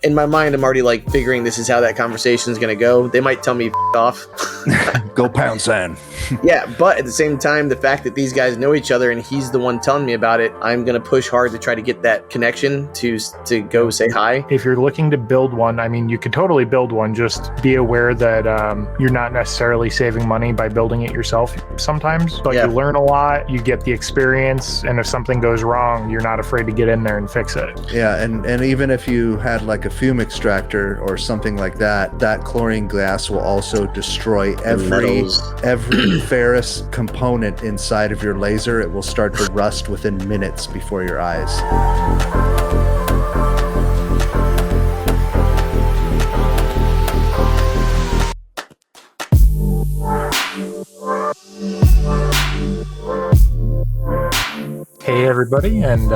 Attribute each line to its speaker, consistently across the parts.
Speaker 1: in my mind, I'm already like figuring this is how that conversation is going to go. They might tell me off.
Speaker 2: Go pound sand.
Speaker 1: Yeah, but at the same time, the fact that these guys know each other and he's the one telling me about it, I'm going to push hard to try to get that connection to go say hi.
Speaker 3: If you're looking to build one, I mean, you could totally build one. Just be aware that you're not necessarily saving money by building it yourself sometimes. But you learn a lot, you get the experience, and if something goes wrong, you're not afraid to get in there and fix it.
Speaker 2: Yeah, and even if you had like a fume extractor or something like that, that chlorine gas will also destroy every ferrous component inside of your laser. It will start to rust within minutes before your eyes.
Speaker 3: Hey everybody, and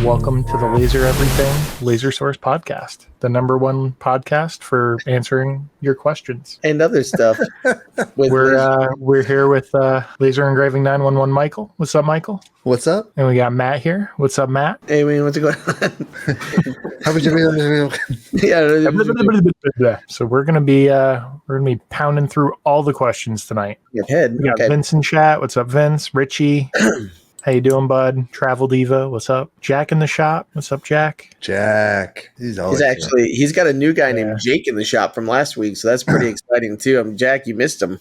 Speaker 3: welcome to the Laser Everything Laser Source podcast, the #1 podcast for answering your questions
Speaker 1: and other stuff.
Speaker 3: We're here with Laser Engraving 911 Michael. What's up, Michael?
Speaker 2: What's up?
Speaker 3: And we got Matt here. What's up, Matt?
Speaker 1: Hey, man, what's going on?
Speaker 2: How would you
Speaker 3: Yeah. So we're gonna be pounding through all the questions tonight.
Speaker 1: Your head.
Speaker 3: We got Vince in chat. What's up, Vince? Richie. How you doing, bud? Travel Diva, what's up? Jack in the shop, what's up, Jack?
Speaker 2: Jack, he's
Speaker 1: got a new guy named Jake in the shop from last week, so that's pretty exciting too. Jack, you missed him.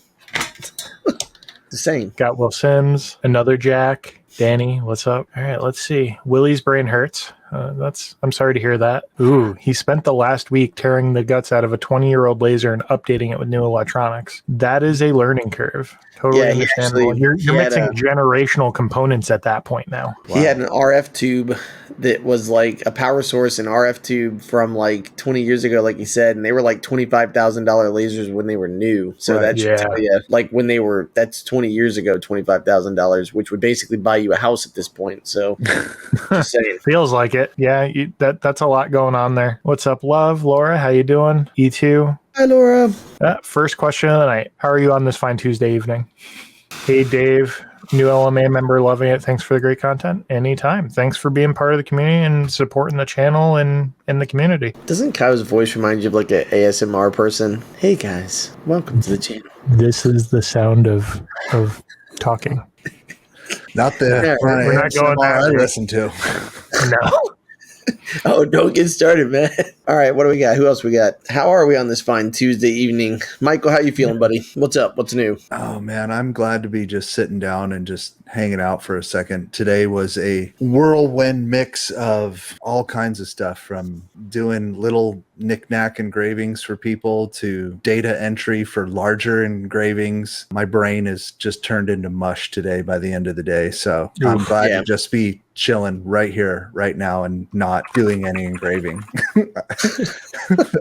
Speaker 1: The same.
Speaker 3: Got Will Sims, another Jack. Danny, what's up? All right, let's see. Willie's brain hurts. I'm sorry to hear that. Ooh, he spent the last week tearing the guts out of a 20-year-old laser and updating it with new electronics. That is a learning curve. Totally understandable. You're mixing generational components at that point now.
Speaker 1: Wow. He had an RF tube that was like a power source and RF tube from like 20 years ago, like you said, and they were like $25,000 lasers when they were new. So that should tell you, like when that's 20 years ago, $25,000, which would basically buy you a house at this point. So just saying.
Speaker 3: Feels like it. Yeah, that's a lot going on there. What's up, love? Laura, how you doing? E2.
Speaker 1: Hi, Laura.
Speaker 3: First question of the night. How are you on this fine Tuesday evening? Hey, Dave. New LMA member, loving it. Thanks for the great content. Anytime. Thanks for being part of the community and supporting the channel and the community.
Speaker 1: Doesn't Kyle's voice remind you of like an ASMR person? Hey, guys. Welcome to the channel.
Speaker 3: This is the sound of talking.
Speaker 2: Not the
Speaker 3: we're not going there.
Speaker 2: I listen to.
Speaker 3: No.
Speaker 1: Oh, don't get started, man. All right, what do we got? Who else we got? How are we on this fine Tuesday evening? Michael, how you feeling, buddy? What's up? What's new?
Speaker 2: Oh, man, I'm glad to be just sitting down and just hanging out for a second. Today was a whirlwind mix of all kinds of stuff, from doing little knick-knack engravings for people to data entry for larger engravings. My brain is just turned into mush today by the end of the day. So I'm glad to just be chilling right here, right now, and not doing any engraving.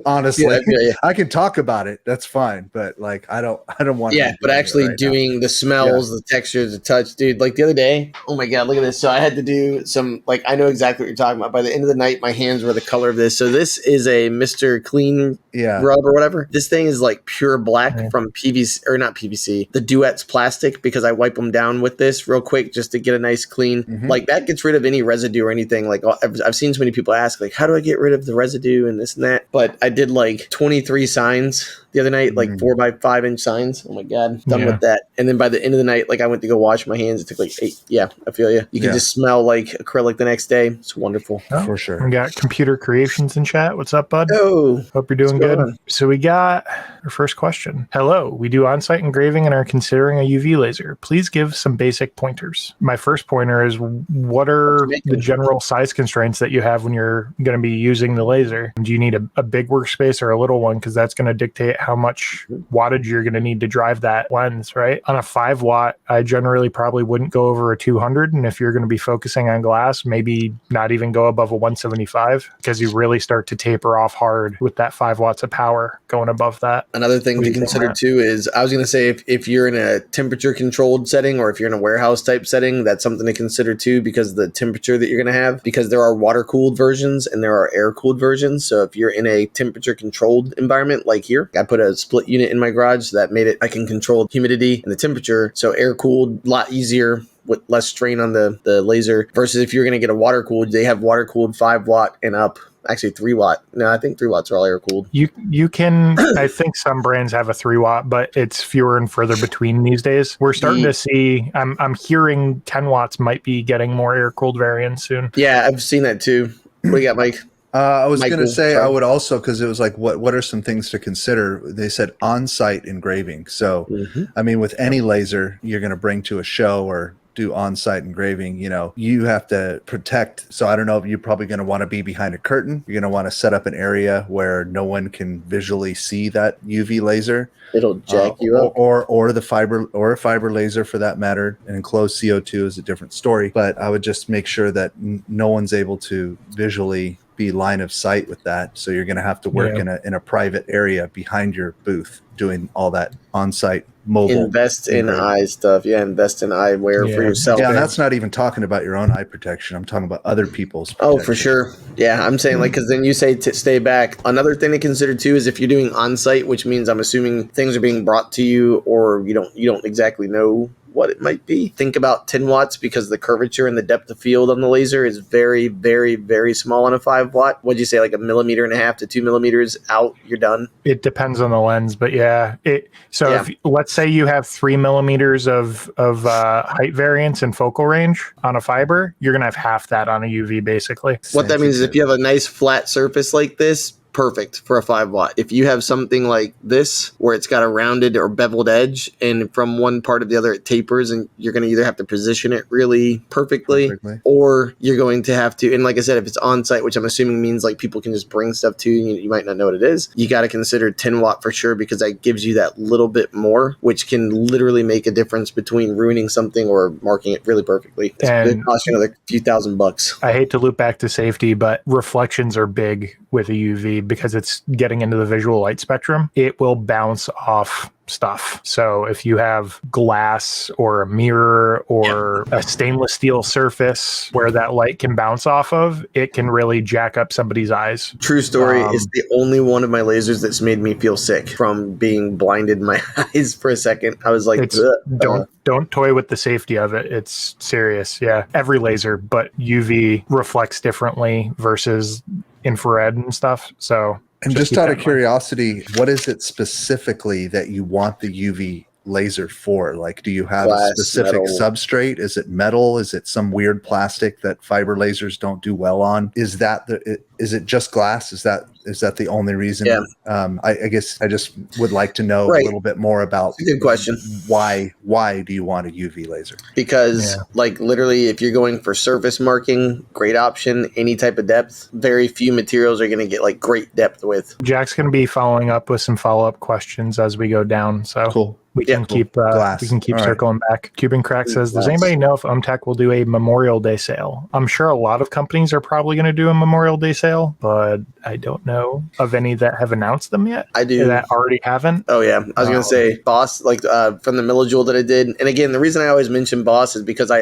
Speaker 2: Honestly, I can talk about it. That's fine. But like, I don't want to.
Speaker 1: Yeah, but actually doing the smells, the textures, the touch, dude, like the other day, oh my God, look at this. So I had to do some, like, I know exactly what you're talking about. By the end of the night, my hands were the color of this. So this is a Mr. Clean rub or whatever. This thing is like pure black from PVC, or not PVC, the Duet's plastic, because I wipe them down with this real quick just to get a nice clean. Like that gets rid of any residue or anything. Like I've seen so many people ask, like, how do I get rid of the residue and this and that? But I did like 23 signs the other night, like 4 by 5 inch signs. Oh my God, done with that. And then by the end of the night, like I went to go wash my hands. It took like 8. Yeah, I feel you. You can just smell like acrylic the next day. It's wonderful.
Speaker 3: Oh,
Speaker 2: for sure.
Speaker 3: We got Computer Creations in chat. What's up, bud?
Speaker 1: Oh,
Speaker 3: hope you're doing good. So we got our first question. Hello, we do on-site engraving and are considering a UV laser. Please give some basic pointers. My first pointer is, what are the general size constraints that you have when you're going to be using the laser? Do you need a big workspace or a little one? Because that's going to dictate how much wattage you're going to need to drive that lens, right? On a 5 watt, I generally probably wouldn't go over a 200. And if you're going to be focusing on glass, maybe not even go above a 175, because you really start to taper off hard with that 5 watts of power going above that.
Speaker 1: Another thing to consider too is, I was going to say, if you're in a temperature controlled setting, or if you're in a warehouse type setting, that's something to consider too, because of the temperature that you're going to have, because there are water cooled versions and there are air cooled versions. So if you're in a temperature controlled environment, like here, I put a split unit in my garage, so that made it, I can control humidity and the temperature. So air cooled, a lot easier with less strain on the laser, versus if you're going to get a water cooled, they have water cooled 5 watt and up Actually, 3 watt. No, I think 3 watts are all air cooled.
Speaker 3: You can, I think some brands have a 3 watt, but it's fewer and further between these days. We're starting to see, I'm hearing 10 watts might be getting more air cooled variants soon.
Speaker 1: Yeah, I've seen that too. What do you got, Mike?
Speaker 2: I was going to
Speaker 1: Michael,
Speaker 2: say,
Speaker 1: sorry.
Speaker 2: I would also, because it was like, what are some things to consider? They said on-site engraving. So, I mean, with any laser you're going to bring to a show or do on-site engraving, you know, you have to protect. So I don't know if you're probably going to want to be behind a curtain. You're going to want to set up an area where no one can visually see that UV laser.
Speaker 1: It'll jack you up.
Speaker 2: Or the fiber, or a fiber laser for that matter. An enclosed CO2 is a different story. But I would just make sure that no one's able to visually be line of sight with that. So you're going to have to work in a private area behind your booth doing all that on-site mobile.
Speaker 1: Invest in eye stuff. Yeah, invest in eyewear for yourself.
Speaker 2: Yeah, and that's not even talking about your own eye protection. I'm talking about other people's protection.
Speaker 1: Oh, for sure. Yeah, I'm saying like, because then you say to stay back. Another thing to consider too is if you're doing on-site, which means I'm assuming things are being brought to you, or you don't exactly know what it might be. Think about 10 watts because the curvature and the depth of field on the laser is very, very, very small on a 5 watt. What'd you say, like 1.5 millimeters to 2 millimeters out, you're done?
Speaker 3: It depends on the lens, but yeah. If let's say you have 3 millimeters of height variance and focal range on a fiber, you're gonna have half that on a UV basically.
Speaker 1: What that means is if you have a nice flat surface like this, perfect for a 5 watt. If you have something like this where it's got a rounded or beveled edge and from one part of the other it tapers, and you're going to either have to position it really perfectly or you're going to have to, and like I said, if it's on site, which I'm assuming means like people can just bring stuff to you, you might not know what it is, you got to consider 10 watt for sure, because that gives you that little bit more, which can literally make a difference between ruining something or marking it really perfectly. It's going to cost you another few $1,000.
Speaker 3: I hate to loop back to safety, but reflections are big with a UV because it's getting into the visual light spectrum. It will bounce off stuff. So if you have glass or a mirror or a stainless steel surface where that light can bounce off of, it can really jack up somebody's eyes.
Speaker 1: True story. It's the only one of my lasers that's made me feel sick from being blinded in my eyes for a second. I was like,
Speaker 3: don't toy with the safety of it. It's serious. Yeah. Every laser, but UV reflects differently versus infrared and stuff. So
Speaker 2: and just out of curiosity, what is it specifically that you want the UV laser for? Like, do you have a specific substrate? Is it metal? Is it some weird plastic that fiber lasers don't do well on? Is it just glass? Is that the only reason?
Speaker 1: Yeah.
Speaker 2: I guess I just would like to know a little bit more about.
Speaker 1: That's a good question.
Speaker 2: Why do you want a UV laser?
Speaker 1: Because like literally if you're going for surface marking, great option, any type of depth. Very few materials are going to get like great depth with.
Speaker 3: Jack's going to be following up with some follow-up questions as we go down. So
Speaker 2: cool.
Speaker 3: We can keep circling back. Cuban Crack says, does anybody know if UMTech will do a Memorial Day sale? I'm sure a lot of companies are probably going to do a Memorial Day sale, but I don't know of any that have announced them yet.
Speaker 1: I do.
Speaker 3: That already haven't.
Speaker 1: Oh, yeah. I was going to say Boss, like from the Millijoule that I did. And again, the reason I always mention Boss is because I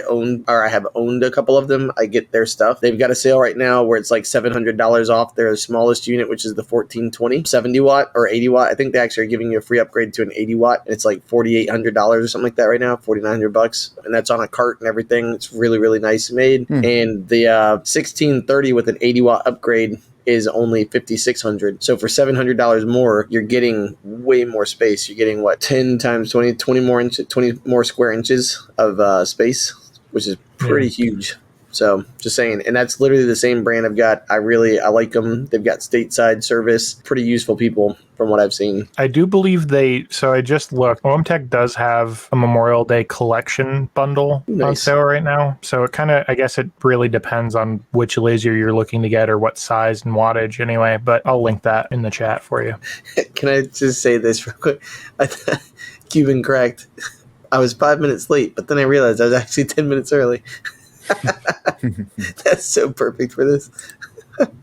Speaker 1: have owned a couple of them. I get their stuff. They've got a sale right now where it's like $700 off their smallest unit, which is the 1420, 70 watt or 80 watt. I think they actually are giving you a free upgrade to an 80 watt. And it's like $4,800 or something like that right now, $4,900, and that's on a cart and everything. It's really, really nice made. And the 1630 with an 80 watt upgrade is only $5,600. So for $700 more, you're getting way more space. You're getting 10 times 20 more square inches of space, which is pretty huge. So just saying, and that's literally the same brand I've got. I like them. They've got stateside service, pretty useful people from what I've seen.
Speaker 3: I do believe so I just looked. OMTech does have a Memorial Day collection bundle on sale right now. So it I guess it really depends on which laser you're looking to get or what size and wattage anyway, but I'll link that in the chat for you.
Speaker 1: Can I just say this real quick? Cuban Cracked. I was 5 minutes late, but then I realized I was actually 10 minutes early. That's so perfect for this.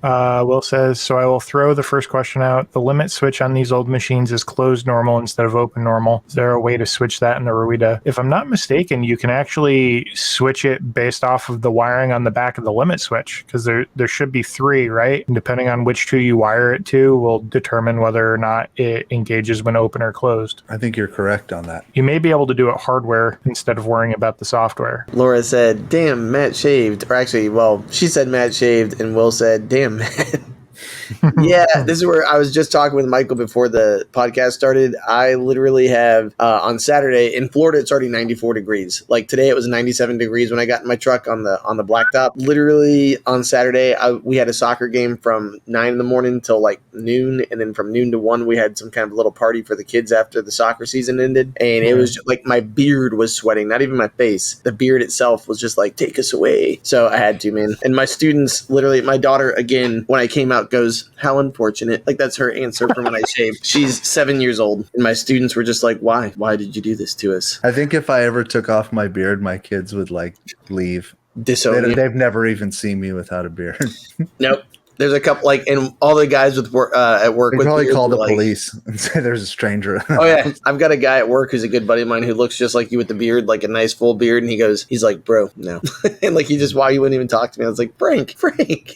Speaker 3: Will says, so I will throw the first question out. The limit switch on these old machines is closed normal instead of open normal. Is there a way to switch that in the Ruida? If I'm not mistaken, you can actually switch it based off of the wiring on the back of the limit switch, because there should be 3, right? And depending on which 2 you wire it to will determine whether or not it engages when open or closed.
Speaker 2: I think you're correct on that.
Speaker 3: You may be able to do it hardware instead of worrying about the software.
Speaker 1: Laura said, damn, Matt shaved. Or actually, she said Matt shaved, and Will said, damn, Matt. Yeah, this is where I was just talking with Michael before the podcast started. I literally have on Saturday in Florida, it's already 94 degrees. Like today, it was 97 degrees when I got in my truck on the blacktop. Literally on Saturday, we had a soccer game from 9 in the morning till like noon, and then from noon to 1, we had some kind of little party for the kids after the soccer season ended. And it was just, like my beard was sweating, not even my face. The beard itself was just like, take us away. So I had to, man. And my students, literally, my daughter again, when I came out, goes, how unfortunate. Like that's her answer from when I shaved. She's 7 years old. And my students were just like, why? Why did you do this to us?
Speaker 2: I think if I ever took off my beard, my kids would like leave. They've never even seen me without a beard.
Speaker 1: Nope. There's a couple, like, and all the guys with work at work.
Speaker 2: They probably call the
Speaker 1: like,
Speaker 2: police and say there's a stranger.
Speaker 1: Oh yeah, I've got a guy at work who's a good buddy of mine who looks just like you with the beard, like a nice full beard, and he's like, bro, no, and like he just, why you wouldn't even talk to me? I was like, Frank.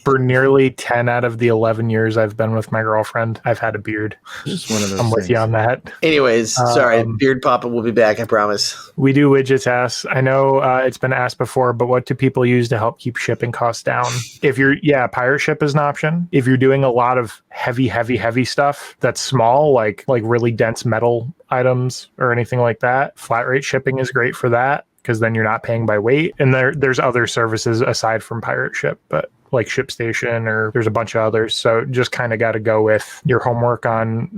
Speaker 3: For nearly 10 out of the 11 years I've been with my girlfriend, I've had a beard.
Speaker 2: Just one of those.
Speaker 3: I'm with you on that.
Speaker 1: Anyways, sorry, Beard Papa will be back, I promise.
Speaker 3: We do widget tasks. I know it's been asked before, but what do people use to help keep shipping costs down? Pirate ship is an option. If you're doing a lot of heavy stuff that's small, like really dense metal items or anything like that, flat rate shipping is great for that because then you're not paying by weight. And there's other services aside from pirate ship, but like ShipStation, or there's a bunch of others. So just kind of got to go with your homework on,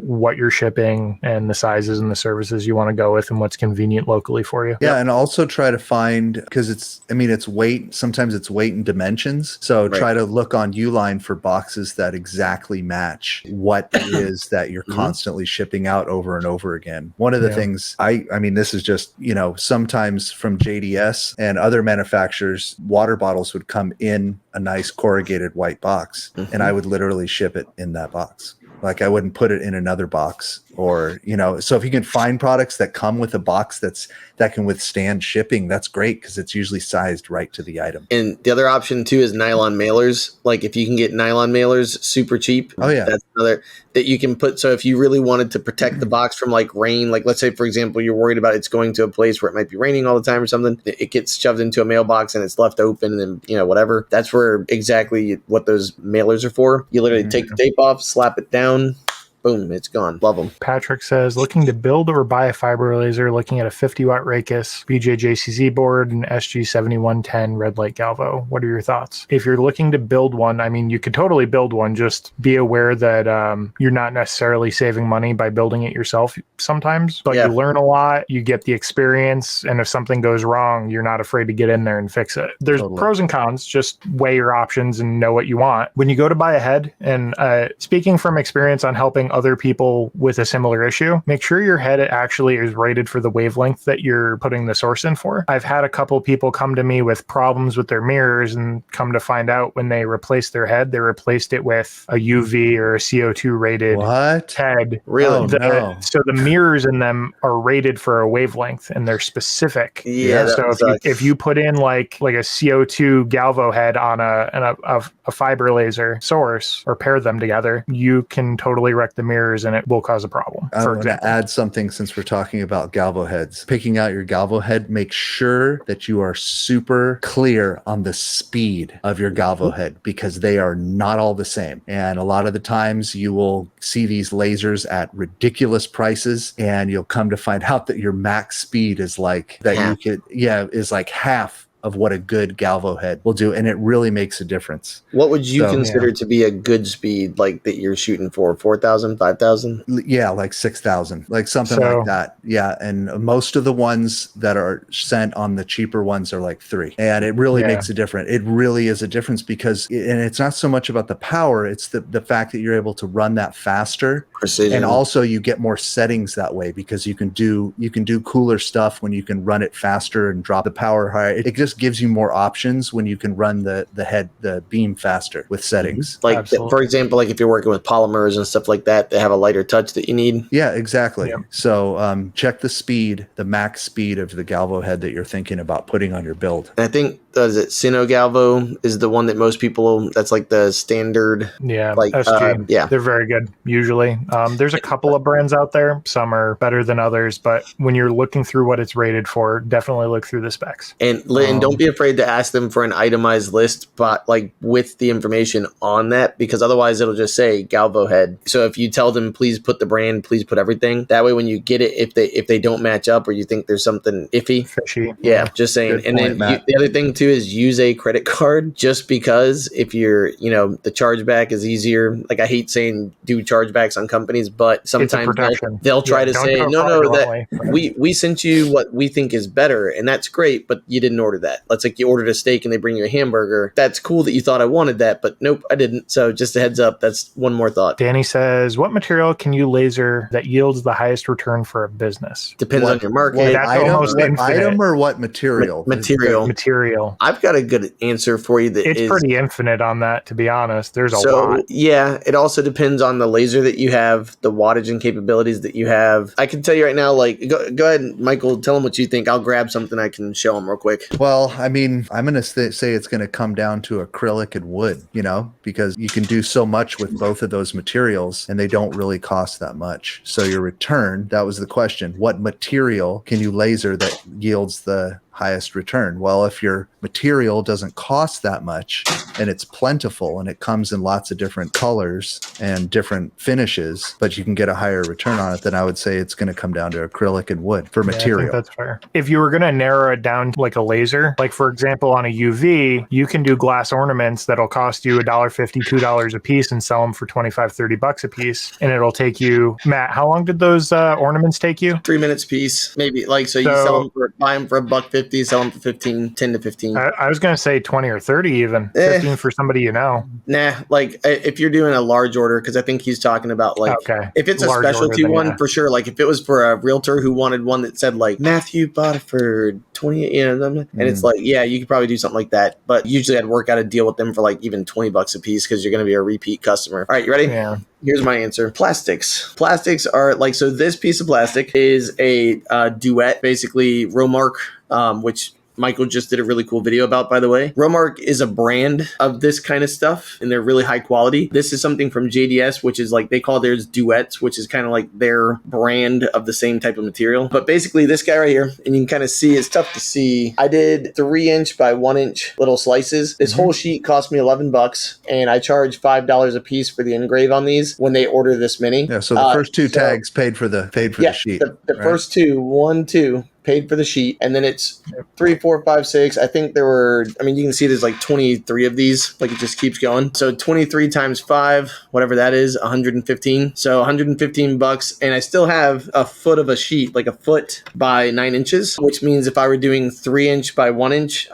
Speaker 3: what you're shipping and the sizes and the services you want to go with and what's convenient locally for you.
Speaker 2: Yeah. And also try to find, because it's weight. Sometimes it's weight and dimensions. So try to look on Uline for boxes that exactly match what it is that you're constantly shipping out over and over again. One of the things this is just, sometimes from JDS and other manufacturers, water bottles would come in a nice corrugated white box, and I would literally ship it in that box. Like I wouldn't put it in another box, or so if you can find products that come with a box that can withstand shipping, that's great because it's usually sized right to the item.
Speaker 1: And the other option too is nylon mailers. Like if you can get nylon mailers super cheap, that's another that you can put. So if you really wanted to protect the box from like rain, like let's say for example you're worried about it's going to a place where it might be raining all the time or something, it gets shoved into a mailbox and it's left open, and then whatever. That's where exactly what those mailers are for. You literally take the tape off, slap it down. Boom, it's gone. Love them.
Speaker 3: Patrick says, looking to build or buy a fiber laser, looking at a 50-watt Raycus, BJJCZ board, and SG7110 red light galvo. What are your thoughts? If you're looking to build one, you could totally build one. Just be aware that you're not necessarily saving money by building it yourself sometimes, but you learn a lot, you get the experience, and if something goes wrong, you're not afraid to get in there and fix it. There's pros and cons. Just weigh your options and know what you want. When you go to buy a head, and speaking from experience on helping other people with a similar issue, make sure your head actually is rated for the wavelength that you're putting the source in for. I've had a couple people come to me with problems with their mirrors, and come to find out when they replaced their head, they replaced it with a UV or a CO2 rated head.
Speaker 1: Really?
Speaker 3: So the mirrors in them are rated for a wavelength, and they're specific. So if you put in like a CO2 galvo head on a fiber laser source, or pair them together, you can totally wreck the mirrors and it will cause a problem.
Speaker 2: I'm going to add something since we're talking about galvo heads. Picking out your galvo head, make sure that you are super clear on the speed of your galvo head, because they are not all the same. And a lot of the times you will see these lasers at ridiculous prices, and you'll come to find out that your max speed is like is like half of what a good galvo head will do, and it really makes a difference.
Speaker 1: What would you consider to be a good speed, like that you're shooting for? 4,000, 5,000?
Speaker 2: Yeah, like 6,000, like something like that. Yeah, and most of the ones that are sent on the cheaper ones are like 3, and it really makes a difference. It really is a difference because, and it's not so much about the power; it's the fact that you're able to run that faster. Precision. And also you get more settings that way, because you can do cooler stuff when you can run it faster and drop the power higher. It just gives you more options when you can run the beam faster with settings.
Speaker 1: Like for example, like if you're working with polymers and stuff like that, they have a lighter touch that you need.
Speaker 2: Yeah, exactly. Yeah. So check the max speed of the galvo head that you're thinking about putting on your build.
Speaker 1: And I think is it Sinogalvo is the one that most people, that's like the standard.
Speaker 3: Yeah,
Speaker 1: Like,
Speaker 3: SG.
Speaker 1: yeah.
Speaker 3: They're very good, usually. There's a couple of brands out there. Some are better than others, but when you're looking through what it's rated for, definitely look through the specs.
Speaker 1: And don't be afraid to ask them for an itemized list, but like with the information on that, because otherwise it'll just say Galvo head. So if you tell them, please put the brand, please put everything. That way, when you get it, if they don't match up or you think there's something iffy,
Speaker 3: fishy.
Speaker 1: yeah, just saying.
Speaker 2: Good point, Matt.
Speaker 1: The other thing too is use a credit card, just because if you're, the chargeback is easier. Like, I hate saying do chargebacks on companies, but sometimes they'll try to say, no, that we sent you what we think is better, and that's great, but you didn't order that. Let's like you ordered a steak and they bring you a hamburger. That's cool that you thought I wanted that, but nope, I didn't. So just a heads up, that's one more thought.
Speaker 3: Danny says, what material can you laser that yields the highest return for a business?
Speaker 1: Depends on your market.
Speaker 2: What item or what material?
Speaker 1: Material. I've got a good answer for you.
Speaker 3: It's pretty infinite on that, to be honest. There's a lot.
Speaker 1: Yeah, it also depends on the laser that you have, the wattage and capabilities that you have. I can tell you right now, like, go ahead, Michael, tell them what you think. I'll grab something I can show them real quick.
Speaker 2: Well, I mean, I'm going to say it's going to come down to acrylic and wood, because you can do so much with both of those materials and they don't really cost that much. So your return, that was the question. What material can you laser that yields the highest return? Well, if your material doesn't cost that much and it's plentiful and it comes in lots of different colors and different finishes, but you can get a higher return on it, then I would say it's going to come down to acrylic and wood for material.
Speaker 3: I think that's fair. If you were going to narrow it down to like a laser, like for example, on a UV, you can do glass ornaments that'll cost you $1.50, $2 a piece and sell them for $25-$30 a piece. And it'll take you, Matt, how long did those ornaments take you?
Speaker 1: 3 minutes a piece, maybe. Like, so you sell them buy them for $1.50, sell them for 10 to 15.
Speaker 3: I was going to say 20 or 30 even. 15 for somebody you know.
Speaker 1: Nah, like if you're doing a large order, because I think he's talking about like, if it's a specialty one, for sure. Like if it was for a realtor who wanted one that said like, Matthew bought it for 20, and it's like, yeah, you could probably do something like that. But usually I'd work out a deal with them for like even $20 a piece because you're going to be a repeat customer. All right, you ready?
Speaker 3: Yeah.
Speaker 1: Here's my answer. Plastics. Plastics are like, so this piece of plastic is a duet, basically Romark, which Michael just did a really cool video about, by the way. Romark is a brand of this kind of stuff, and they're really high quality. This is something from JDS, which is like, they call theirs duets, which is kind of like their brand of the same type of material. But basically this guy right here, and you can kind of see, it's tough to see. I did 3-inch by 1-inch little slices. This whole sheet cost me $11, and I charge $5 a piece for the engrave on these when they order this mini.
Speaker 2: Yeah, so the first two tags paid for the sheet.
Speaker 1: The first two, 1, 2, paid for the sheet, and then it's 3, 4, 5, 6. I think there were, I mean, you can see there's like 23 of these, like it just keeps going. So 23 times 5, whatever that is, 115. So $115, and I still have a foot of a sheet, like a foot by 9 inches, which means if I were doing 3-inch by 1-inch,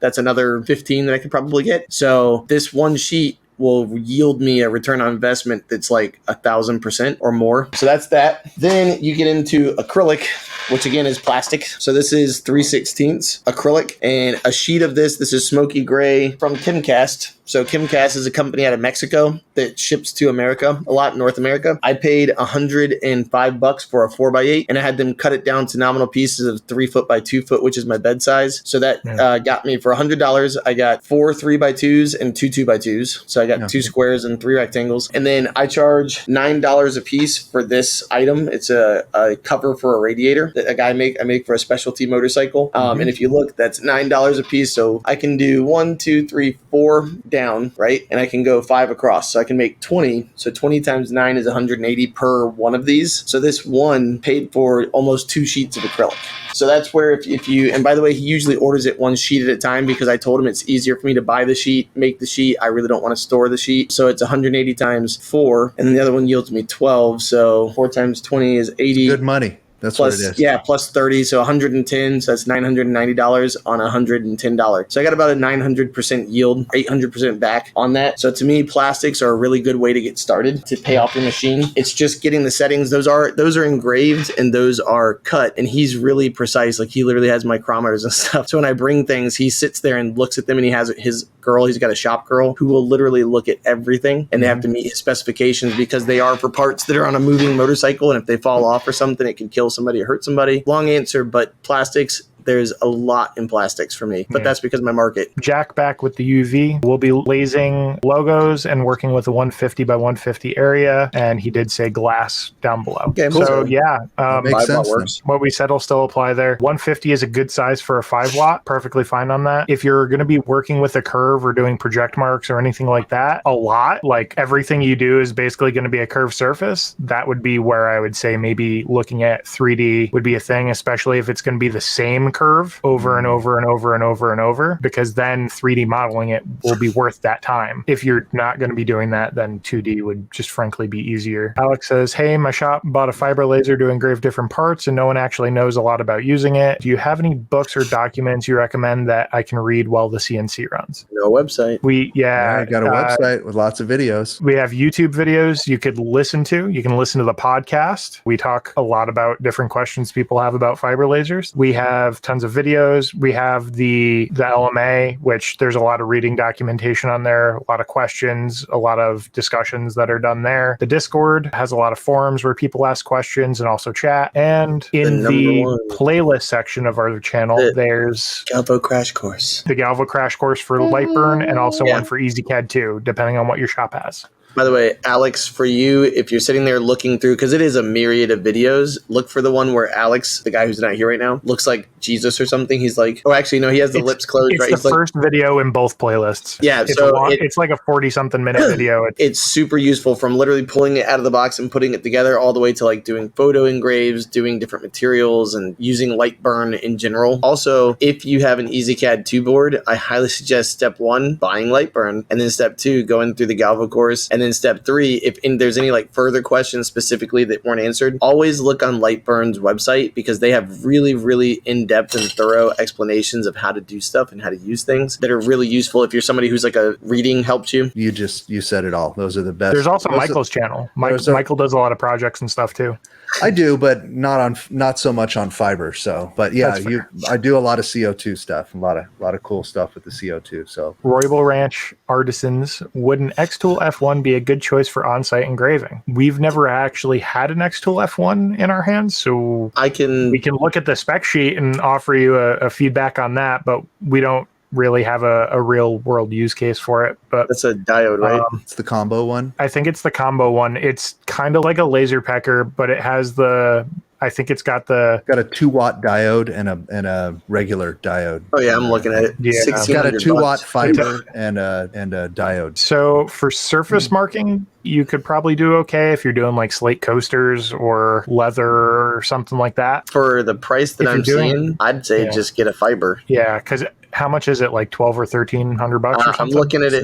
Speaker 1: that's another 15 that I could probably get. So this one sheet will yield me a return on investment that's like 1,000% or more. So that's that. Then you get into acrylic, which again is plastic. So this is 3/16 acrylic, and a sheet of this is smoky gray from Kimcast. So Kimcast is a company out of Mexico that ships to America, a lot in North America. I paid $105 for a 4x8, and I had them cut it down to nominal pieces of 3 foot by 2 foot, which is my bed size. So that got me for $100. I got 4 3x2s and 2 2x2s. So I got 2 squares and 3 rectangles. And then I charge $9 a piece for this item. It's a cover for a radiator that I make for a specialty motorcycle. And if you look, that's $9 a piece. So I can do 1, 2, 3, 4 down, right? And I can go 5 across. So I can make 20. So 20 times 9 is 180 per one of these. So this one paid for almost 2 sheets of acrylic. So that's where if you, and by the way, he usually orders it 1 sheet at a time because I told him it's easier for me to buy the sheet, make the sheet. I really don't want to store the sheet. So it's 180 times 4, and then the other one yields me 12. So 4 times 20 is 80.
Speaker 2: Good money. That's
Speaker 1: plus,
Speaker 2: what it is.
Speaker 1: Yeah, plus 30, so 110, so that's $990 on $110. So I got about a 900% yield, 800% back on that. So to me, plastics are a really good way to get started to pay off your machine. It's just getting the settings. Those are engraved and those are cut, and he's really precise. Like he literally has micrometers and stuff. So when I bring things, he sits there and looks at them, and he has his girl. He's got a shop girl who will literally look at everything, and they have to meet his specifications because they are for parts that are on a moving motorcycle, and if they fall off or something, it can kill somebody or hurt somebody. Long answer, but plastics, there's a lot in plastics for me, but that's because of my market.
Speaker 3: Jack back with the UV. We'll be lasing logos and working with a 150 by 150 area, and he did say glass down below.
Speaker 1: Okay,
Speaker 3: so yeah,
Speaker 2: makes sense.
Speaker 1: Works.
Speaker 3: What we said will still apply there. 150 is a good size for a 5 watt, perfectly fine on that. If you're going to be working with a curve or doing project marks or anything like that, a lot, like everything you do is basically going to be a curved surface, that would be where I would say maybe looking at 3D would be a thing, especially if it's going to be the same curve over and over and over and over and over, because then 3D modeling it will be worth that time. If you're not going to be doing that, then 2D would just frankly be easier. Alex says, hey, my shop bought a fiber laser to engrave different parts and no one actually knows a lot about using it. Do you have any books or documents you recommend that I can read while the CNC runs?
Speaker 1: No website.
Speaker 2: I got a website with lots of videos.
Speaker 3: We have YouTube videos you could listen to. You can listen to the podcast. We talk a lot about different questions people have about fiber lasers. We have tons of videos. We have the LMA, which there's a lot of reading documentation on there, a lot of questions, a lot of discussions that are done there. The Discord has a lot of forums where people ask questions and also chat. And in the playlist section of our channel, there's
Speaker 1: Galvo Crash Course.
Speaker 3: The Galvo Crash Course for Lightburn and also one for EasyCAD 2, depending on what your shop has.
Speaker 1: By the way, Alex, for you, if you're sitting there looking through, because it is a myriad of videos, look for the one where Alex, the guy who's not here right now, looks like Jesus or something. He's like, oh, actually, no, he has the lips closed, right?
Speaker 3: It's the first video in both playlists.
Speaker 1: Yeah,
Speaker 3: it's like a 40-something minute video.
Speaker 1: It's super useful, from literally pulling it out of the box and putting it together all the way to like doing photo engraves, doing different materials, and using Lightburn in general. Also, if you have an EasyCAD 2 board, I highly suggest step 1, buying Lightburn, and then step 2, going through the Galvo course, and then step 3, if there's any like further questions specifically that weren't answered, always look on Lightburn's website, because they have really, really in-depth and thorough explanations of how to do stuff and how to use things that are really useful if you're somebody who's like a reading helps you.
Speaker 2: You said it all. Those are the best.
Speaker 3: There's also Michael's channel. Michael does a lot of projects and stuff too.
Speaker 2: I do, but not so much on fiber. So, but yeah, I do a lot of CO2 stuff, a lot of cool stuff with the CO2. So,
Speaker 3: Royal Ranch Artisans, would an X-Tool F1 be a good choice for on-site engraving? We've never actually had an X-Tool F1 in our hands, so we can look at the spec sheet and offer you a feedback on that, but we don't really have a real world use case for it. But
Speaker 1: that's a diode, right?
Speaker 2: It's the combo one.
Speaker 3: I think it's the combo one. It's kind of like a laser pecker, but it has I think it's got a
Speaker 2: 2-watt diode and a regular diode.
Speaker 1: Oh yeah, I'm looking at it.
Speaker 3: Yeah,
Speaker 2: it's got a 2-watt fiber and a diode.
Speaker 3: So for surface marking, you could probably do okay if you're doing like slate coasters or leather or something like that.
Speaker 1: For the price that I'm seeing, I'd say just get a fiber.
Speaker 3: Yeah, because how much is it? Like $1,200 or $1,300 or something?
Speaker 1: I'm looking at it.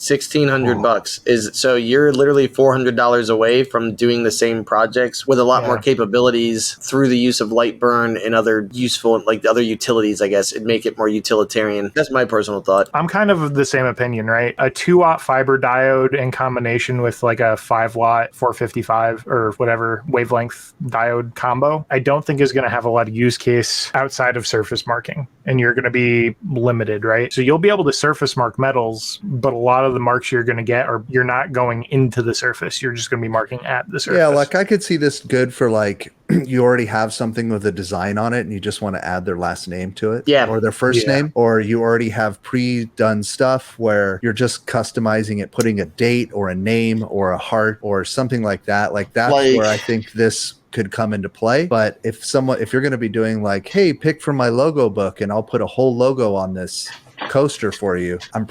Speaker 1: $1,600 is, so you're literally $400 away from doing the same projects with a lot more capabilities through the use of Lightburn and other useful, like other utilities, I guess. It'd make it more utilitarian. That's my personal thought.
Speaker 3: I'm kind of the same opinion, right? A 2-watt fiber diode in combination with like a 5-watt 455 or whatever wavelength diode combo, I don't think is going to have a lot of use case outside of surface marking. And you're going to be limited, right? So you'll be able to surface mark metals, but a lot of the marks you're going to get are you're not going into the surface. You're just going to be marking at the surface.
Speaker 2: Yeah, like I could see this good for like you already have something with a design on it and you just want to add their last name to it, or their first name, or you already have pre-done stuff where you're just customizing it, putting a date or a name or a heart or something like that. Like that's where I think this could come into play. But if you're going to be doing like, hey, pick from my logo book and I'll put a whole logo on this coaster for you, I'm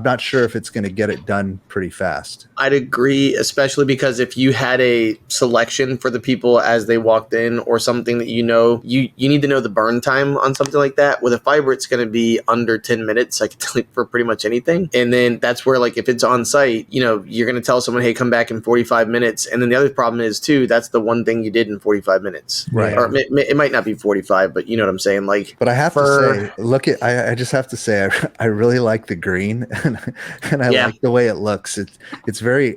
Speaker 2: not sure if it's going to get it done pretty fast.
Speaker 1: I'd agree, especially because if you had a selection for the people as they walked in or something that you need to know the burn time on something like that. With a fiber, it's going to be under 10 minutes, I can tell you, for pretty much anything. And then that's where, like, if it's on site, you're going to tell someone, hey, come back in 45 minutes. And then the other problem is too, that's the one thing you did in 45 minutes.
Speaker 2: Right.
Speaker 1: Or it might not be 45, but you know what I'm saying? Like,
Speaker 2: but I have to say, I just have to say, I really like the green and I like the way it looks. It's very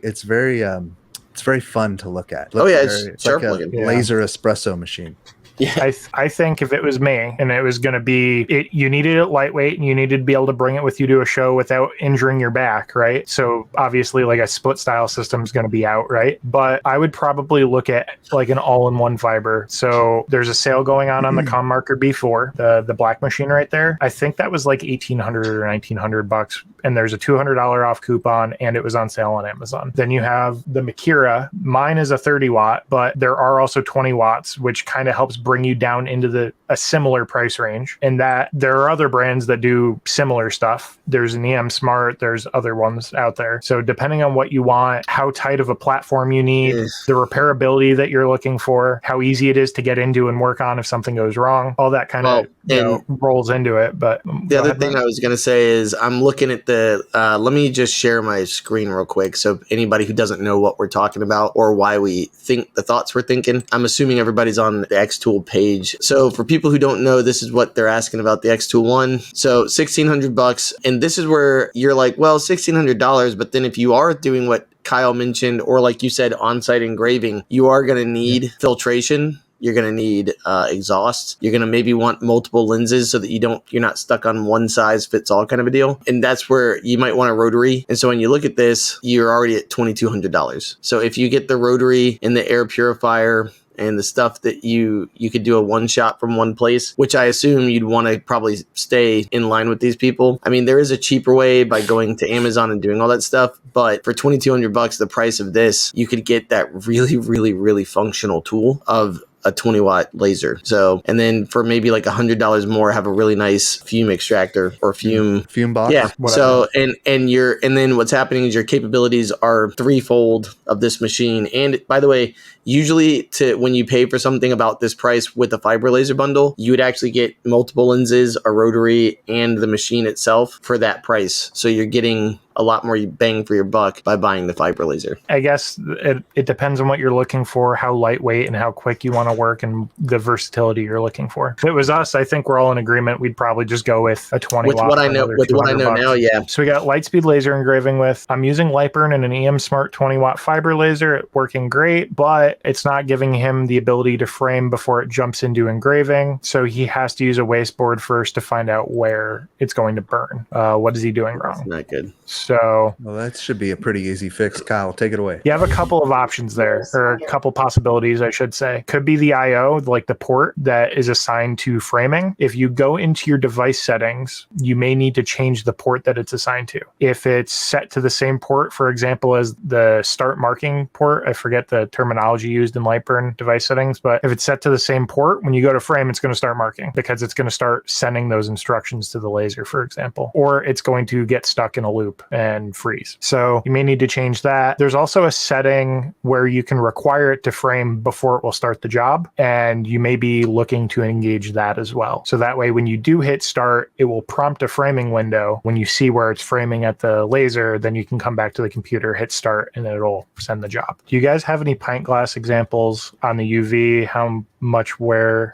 Speaker 2: fun to look at.
Speaker 1: It's sharp
Speaker 2: like
Speaker 1: looking.
Speaker 2: Laser espresso machine.
Speaker 1: Yeah.
Speaker 3: I think if it was me and it was going to be, you needed it lightweight and you needed to be able to bring it with you to a show without injuring your back, right? So obviously like a split style system is going to be out, right? But I would probably look at like an all-in-one fiber. So there's a sale going on the ComMarker B4, the black machine right there. I think that was like $1,800 or $1,900, and there's a $200 off coupon, and it was on sale on Amazon. Then you have the Makira. Mine is a 30 watt, but there are also 20 watts, which kind of helps bring you down into a similar price range. And that there are other brands that do similar stuff. There's an EM Smart, there's other ones out there. So depending on what you want, how tight of a platform you need, the repairability that you're looking for, how easy it is to get into and work on if something goes wrong, all that kind of rolls into it. But
Speaker 1: the other thing I was going to say is I'm looking at let me just share my screen real quick. So anybody who doesn't know what we're talking about or why we think the thoughts we're thinking, I'm assuming everybody's on the X-Tool page. So for people who don't know, this is what they're asking about the X-Tool 1. So $1,600. And this is where you're like, well, $1,600. But then if you are doing what Kyle mentioned, or like you said, on-site engraving, you are going to need filtration. You're going to need exhaust. You're going to maybe want multiple lenses so that you're not stuck on one size fits all kind of a deal. And that's where you might want a rotary. And so when you look at this, you're already at $2,200. So if you get the rotary and the air purifier and the stuff that you could do a one shot from one place, which I assume you'd want to probably stay in line with these people. I mean, there is a cheaper way by going to Amazon and doing all that stuff, but for $2,200, the price of this, you could get that really, really, really functional tool of a 20 watt laser. So, and then for maybe like $100 more, have a really nice fume extractor or fume
Speaker 2: box.
Speaker 1: Yeah.
Speaker 2: Whatever.
Speaker 1: So, and then what's happening is your capabilities are threefold of this machine. And by the way, usually when you pay for something about this price with a fiber laser bundle, you would actually get multiple lenses, a rotary, and the machine itself for that price. So you're getting a lot more bang for your buck by buying the fiber laser.
Speaker 3: I guess it depends on what you're looking for, how lightweight and how quick you want to work, and the versatility you're looking for. If it was us, I think we're all in agreement. We'd probably just go with a 20 watt.
Speaker 1: With what I know now, yeah.
Speaker 3: So we got Lightspeed laser engraving with. I'm using Lightburn and an EM Smart 20 watt fiber laser, working great, but it's not giving him the ability to frame before it jumps into engraving. So he has to use a wasteboard first to find out where it's going to burn. What is he doing wrong?
Speaker 1: That's not good.
Speaker 3: So,
Speaker 2: well, that should be a pretty easy fix. Kyle, take it away.
Speaker 3: You have a couple of options there, or a couple possibilities, I should say. Could be the I/O, like the port that is assigned to framing. If you go into your device settings, you may need to change the port that it's assigned to. If it's set to the same port, for example, as the start marking port, I forget the terminology used in Lightburn device settings, but if it's set to the same port, when you go to frame, it's going to start marking because it's going to start sending those instructions to the laser, for example, or it's going to get stuck in a loop and freeze. So you may need to change that. There's also a setting where you can require it to frame before it will start the job, and you may be looking to engage that as well. So that way, when you do hit start, it will prompt a framing window. When you see where it's framing at the laser, then you can come back to the computer, hit start, and it'll send the job. Do you guys have any pint glass examples on the UV? How much were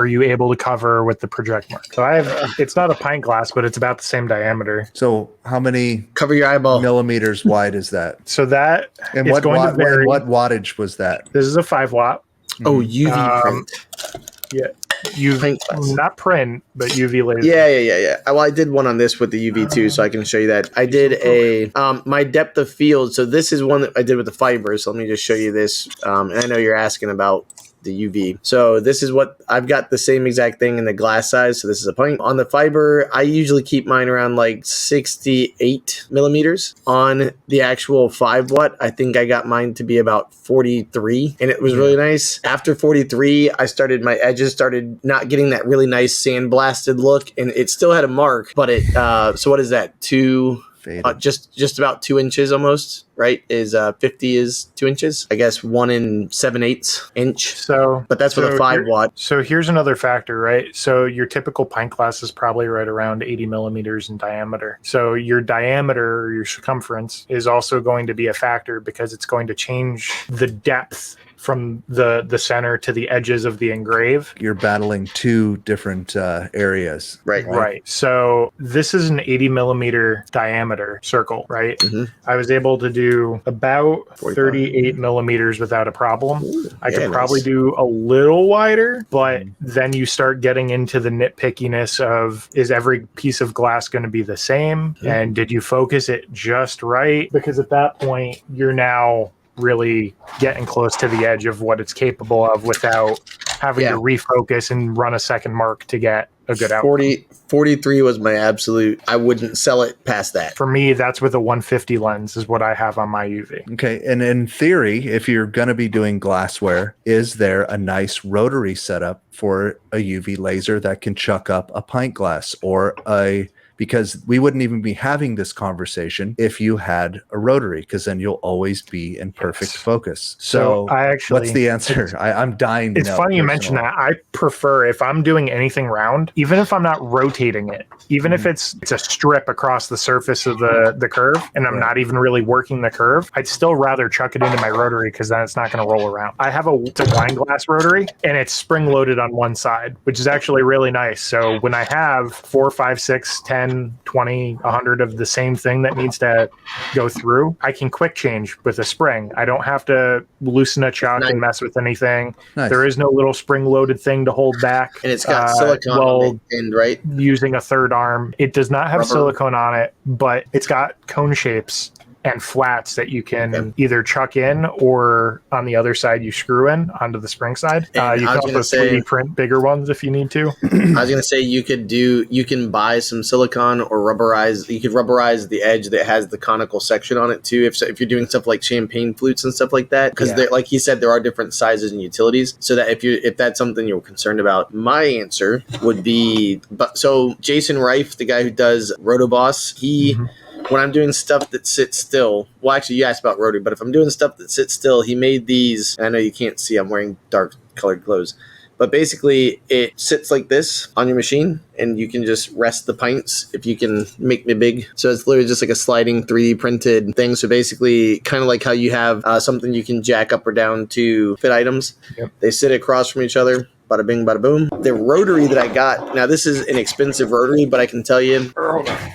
Speaker 3: you able to cover with the project mark? So I have, it's not a pint glass, but it's about the same diameter.
Speaker 2: So how many
Speaker 1: cover your eyeball
Speaker 2: millimeters wide is that?
Speaker 3: So that
Speaker 2: and what wattage was that?
Speaker 3: This is a 5 watt.
Speaker 1: Oh, UV print.
Speaker 3: Yeah. Not print, but UV laser.
Speaker 1: Yeah. Well, I did one on this with the UV too, so I can show you that. I did my depth of field. So this is one that I did with the fibers. So let me just show you this. And I know you're asking about the UV. So this is what I've got, the same exact thing in the glass size. So this is a pint. On the fiber, I usually keep mine around like 68 millimeters. On the actual 5 watt, I think I got mine to be about 43, and it was really nice. After 43, my edges started not getting that really nice sandblasted look, and it still had a mark, but it, so what is that? Just about 2 inches almost, right? 50 is 2 inches. I guess 1 7/8 inch.
Speaker 3: So,
Speaker 1: but that's with a 5 watt.
Speaker 3: So here's another factor, right? So your typical pint glass is probably right around 80 millimeters in diameter. So your diameter or your circumference is also going to be a factor because it's going to change the depth from the center to the edges of the engrave.
Speaker 2: You're battling two different areas.
Speaker 3: Right. So this is an 80 millimeter diameter circle, right? I was able to do about 38 millimeters without a problem. I could probably do a little wider, but then you start getting into the nitpickiness of, is every piece of glass going to be the same? And did you focus it just right? Because at that point, you're now really getting close to the edge of what it's capable of without having to refocus and run a second mark to get a good outcome.
Speaker 1: 43 was my absolute. I wouldn't sell it past that.
Speaker 3: For me, that's with a 150 lens is what I have on my UV.
Speaker 2: Okay. And in theory, if you're going to be doing glassware, is there a nice rotary setup for a UV laser that can chuck up a pint glass or because we wouldn't even be having this conversation if you had a rotary, because then you'll always be in perfect focus. So
Speaker 3: I actually,
Speaker 2: what's the answer? I'm dying to know.
Speaker 3: It's funny you mention that. I prefer, if I'm doing anything round, even if I'm not rotating it, even if it's a strip across the surface of the curve and I'm not even really working the curve, I'd still rather chuck it into my rotary because then it's not going to roll around. I have it's a wine glass rotary and it's spring loaded on one side, which is actually really nice. So when I have 4, 5, 6, 10, 20, 100 of the same thing that needs to go through, I can quick change with a spring. I don't have to loosen a chuck and mess with anything. There is no little spring loaded thing to hold back.
Speaker 1: And it's got silicone on the end, right?
Speaker 3: Using a third arm. It does not have silicone on it, but it's got cone shapes and flats that you can either chuck in or on the other side you screw in onto the spring side. You can also 3D print bigger ones if you need to.
Speaker 1: I was going to say you can buy some silicone or rubberize. You could rubberize the edge that has the conical section on it too. If you're doing stuff like champagne flutes and stuff like that, because like he said, there are different sizes and utilities. So that if that's something you're concerned about, my answer would be. So Jason Reif, the guy who does Rotoboss, when I'm doing stuff that sits still, well, actually, you asked about rotary, but if I'm doing stuff that sits still, he made these, and I know you can't see, I'm wearing dark colored clothes, but basically it sits like this on your machine, and you can just rest the pints if you can make me big. So it's literally just like a sliding 3D printed thing. So basically, kind of like how you have something you can jack up or down to fit items. They sit across from each other. Bada bing, bada boom. The rotary that I got, now this is an expensive rotary, but I can tell you.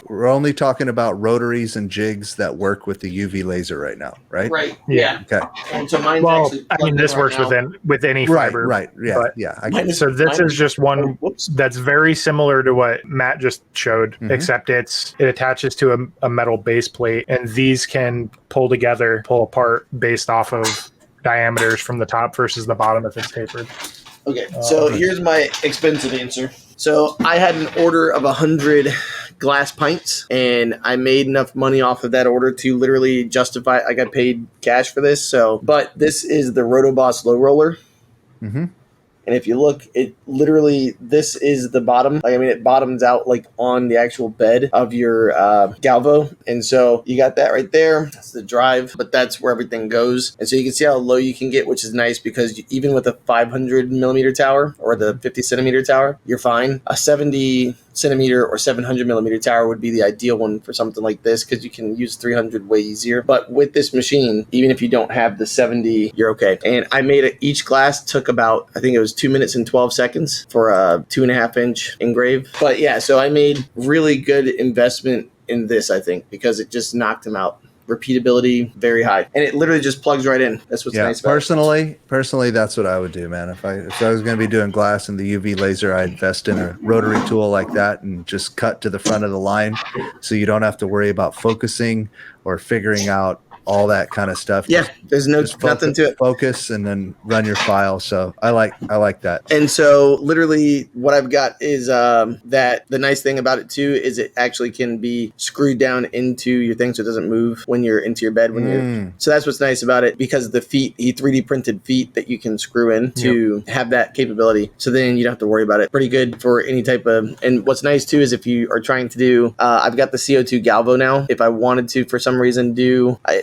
Speaker 2: We're only talking about rotaries and jigs that work with the UV laser right now, right?
Speaker 1: Right.
Speaker 3: Yeah.
Speaker 2: Okay.
Speaker 1: And so mine's
Speaker 3: this works with any fiber.
Speaker 2: Right. Yeah. Yeah.
Speaker 3: So this is just one that's very similar to what Matt just showed, except it attaches to a metal base plate, and these can pull apart based off of diameters from the top versus the bottom if it's tapered.
Speaker 1: Okay, so here's my expensive answer. So I had an order of 100 glass pints, and I made enough money off of that order to literally justify. I got paid cash for this. But this is the Rotoboss low roller. And if you look, it literally, this is the bottom. It bottoms out like on the actual bed of your Galvo. And so you got that right there. That's the drive, but that's where everything goes. And so you can see how low you can get, which is nice because even with a 500 millimeter tower or the 50 centimeter tower, you're fine. A 70 centimeter or 700 millimeter tower would be the ideal one for something like this because you can use 300 way easier. But with this machine, even if you don't have the 70, you're okay. And I made it, each glass took about, I think it was 2 minutes and 12 seconds for a 2.5 inch engrave. But yeah, so I made really good investment in this, I think, because it just knocked him out. Repeatability very high, and it literally just plugs right in. That's what's nice about it. Personally, that's what I would do, man. If I was going to be doing glass and the UV laser, I'd invest in a rotary tool like that and just cut to the front of the line, so you don't have to worry about focusing or figuring out all that kind of stuff. Yeah, there's nothing to it.
Speaker 2: Focus and then run your file. So I like that.
Speaker 1: And so literally what I've got is that the nice thing about it too is it actually can be screwed down into your thing so it doesn't move when you're into your bed. So that's what's nice about it, because the feet, he 3D printed feet that you can screw in to have that capability. So then you don't have to worry about it. Pretty good for any type of, and what's nice too is if you are trying to do, I've got the CO2 Galvo now. If I wanted to, for some reason,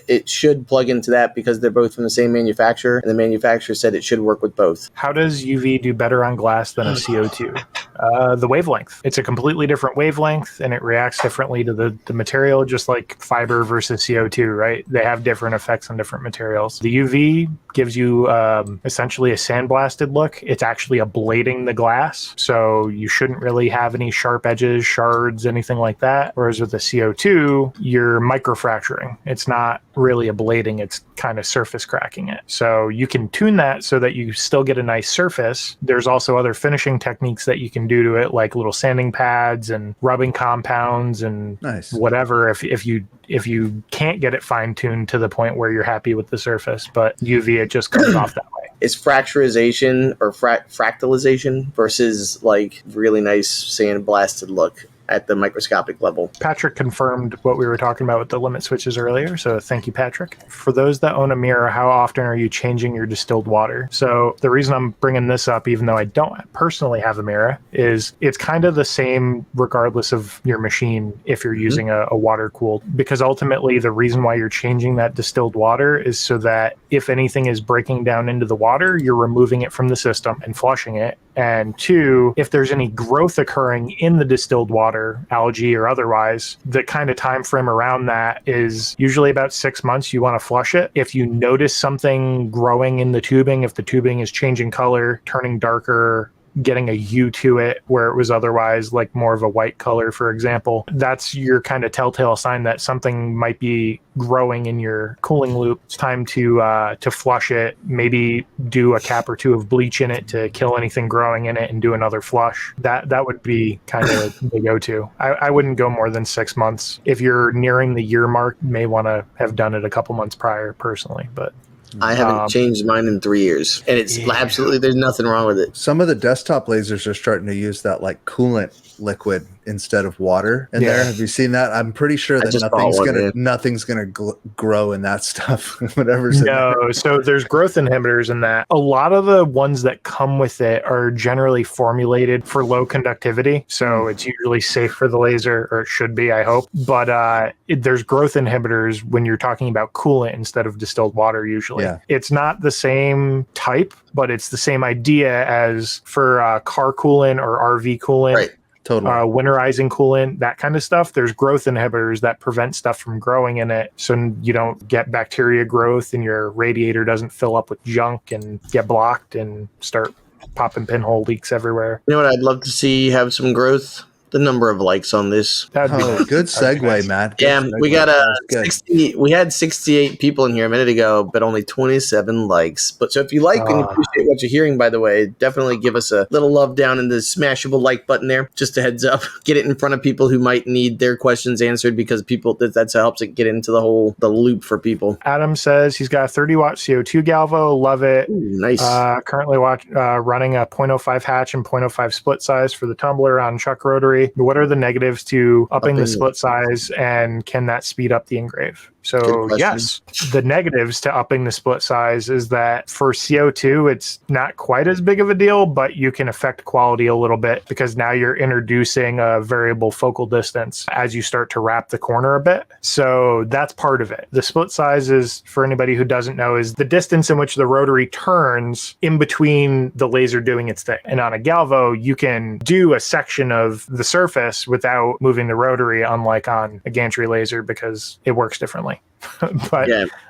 Speaker 1: it should plug into that because they're both from the same manufacturer, and the manufacturer said it should work with both.
Speaker 3: How does UV do better on glass than a CO2? The wavelength. It's a completely different wavelength, and it reacts differently to the material, just like fiber versus CO2, right? They have different effects on different materials. The UV gives you essentially a sandblasted look. It's actually ablating the glass, so you shouldn't really have any sharp edges, shards, anything like that. Whereas with the CO2, you're microfracturing. It's not really ablating, it's kind of surface cracking it. So you can tune that so that you still get a nice surface. There's also other finishing techniques that you can do to it, like little sanding pads and rubbing compounds and whatever, if you can't get it fine-tuned to the point where you're happy with the surface. But UV, it just comes off that way.
Speaker 1: Is fracturization or fractalization versus like really nice sandblasted look at the microscopic level?
Speaker 3: Patrick confirmed what we were talking about with the limit switches earlier, so thank you, Patrick. For those that own a mirror, how often are you changing your distilled water? So the reason I'm bringing this up, even though I don't personally have a mirror, is it's kind of the same regardless of your machine if you're using a water-cooled, because ultimately the reason why you're changing that distilled water is so that if anything is breaking down into the water, you're removing it from the system and flushing it. And two, if there's any growth occurring in the distilled water, algae or otherwise, the kind of time frame around that is usually about 6 months. You want to flush it. If you notice something growing in the tubing, if the tubing is changing color, turning darker, getting a hue to it where it was otherwise like more of a white color, for example, that's your kind of telltale sign that something might be growing in your cooling loop. It's time to flush it, maybe do a cap or two of bleach in it to kill anything growing in it and do another flush. That would be kind of the go-to. I wouldn't go more than 6 months. If you're nearing the year mark, you may want to have done it a couple months prior personally, but
Speaker 1: I haven't changed mine in 3 years, and it's absolutely, there's nothing wrong with it.
Speaker 2: Some of the desktop lasers are starting to use that like coolant liquid instead of water in there. Have you seen that? I'm pretty sure that nothing's gonna grow in that stuff. Whatever's in there.
Speaker 3: So there's growth inhibitors in that. A lot of the ones that come with it are generally formulated for low conductivity, so it's usually safe for the laser, or it should be, I hope. But there's growth inhibitors when you're talking about coolant instead of distilled water. Usually, it's not the same type, but it's the same idea as for car coolant or RV coolant.
Speaker 1: Right.
Speaker 2: Totally.
Speaker 3: Winterizing coolant, that kind of stuff. There's growth inhibitors that prevent stuff from growing in it, so you don't get bacteria growth and your radiator doesn't fill up with junk and get blocked and start popping pinhole leaks everywhere.
Speaker 1: You know what I'd love to see have some growth? The number of likes on this.
Speaker 2: Good segue, Matt.
Speaker 1: We got 60. We had 68 people in here a minute ago, but only 27 likes. But so if you like and appreciate what you're hearing, by the way, definitely give us a little love down in the smashable like button there. Just a heads up. Get it in front of people who might need their questions answered, because that's how helps it get into the loop for people.
Speaker 3: Adam says he's got a 30-watt CO2 Galvo. Love it.
Speaker 1: Ooh, nice.
Speaker 3: Currently running a 0.05 hatch and 0.05 split size for the tumbler on chuck rotary. What are the negatives to upping the split size, and can that speed up the engrave? So yes, the negatives to upping the split size is that for CO2, it's not quite as big of a deal, but you can affect quality a little bit because now you're introducing a variable focal distance as you start to wrap the corner a bit. So that's part of it. The split size is, for anybody who doesn't know, is the distance in which the rotary turns in between the laser doing its thing. And on a Galvo, you can do a section of the surface without moving the rotary, unlike on a gantry laser, because it works differently. But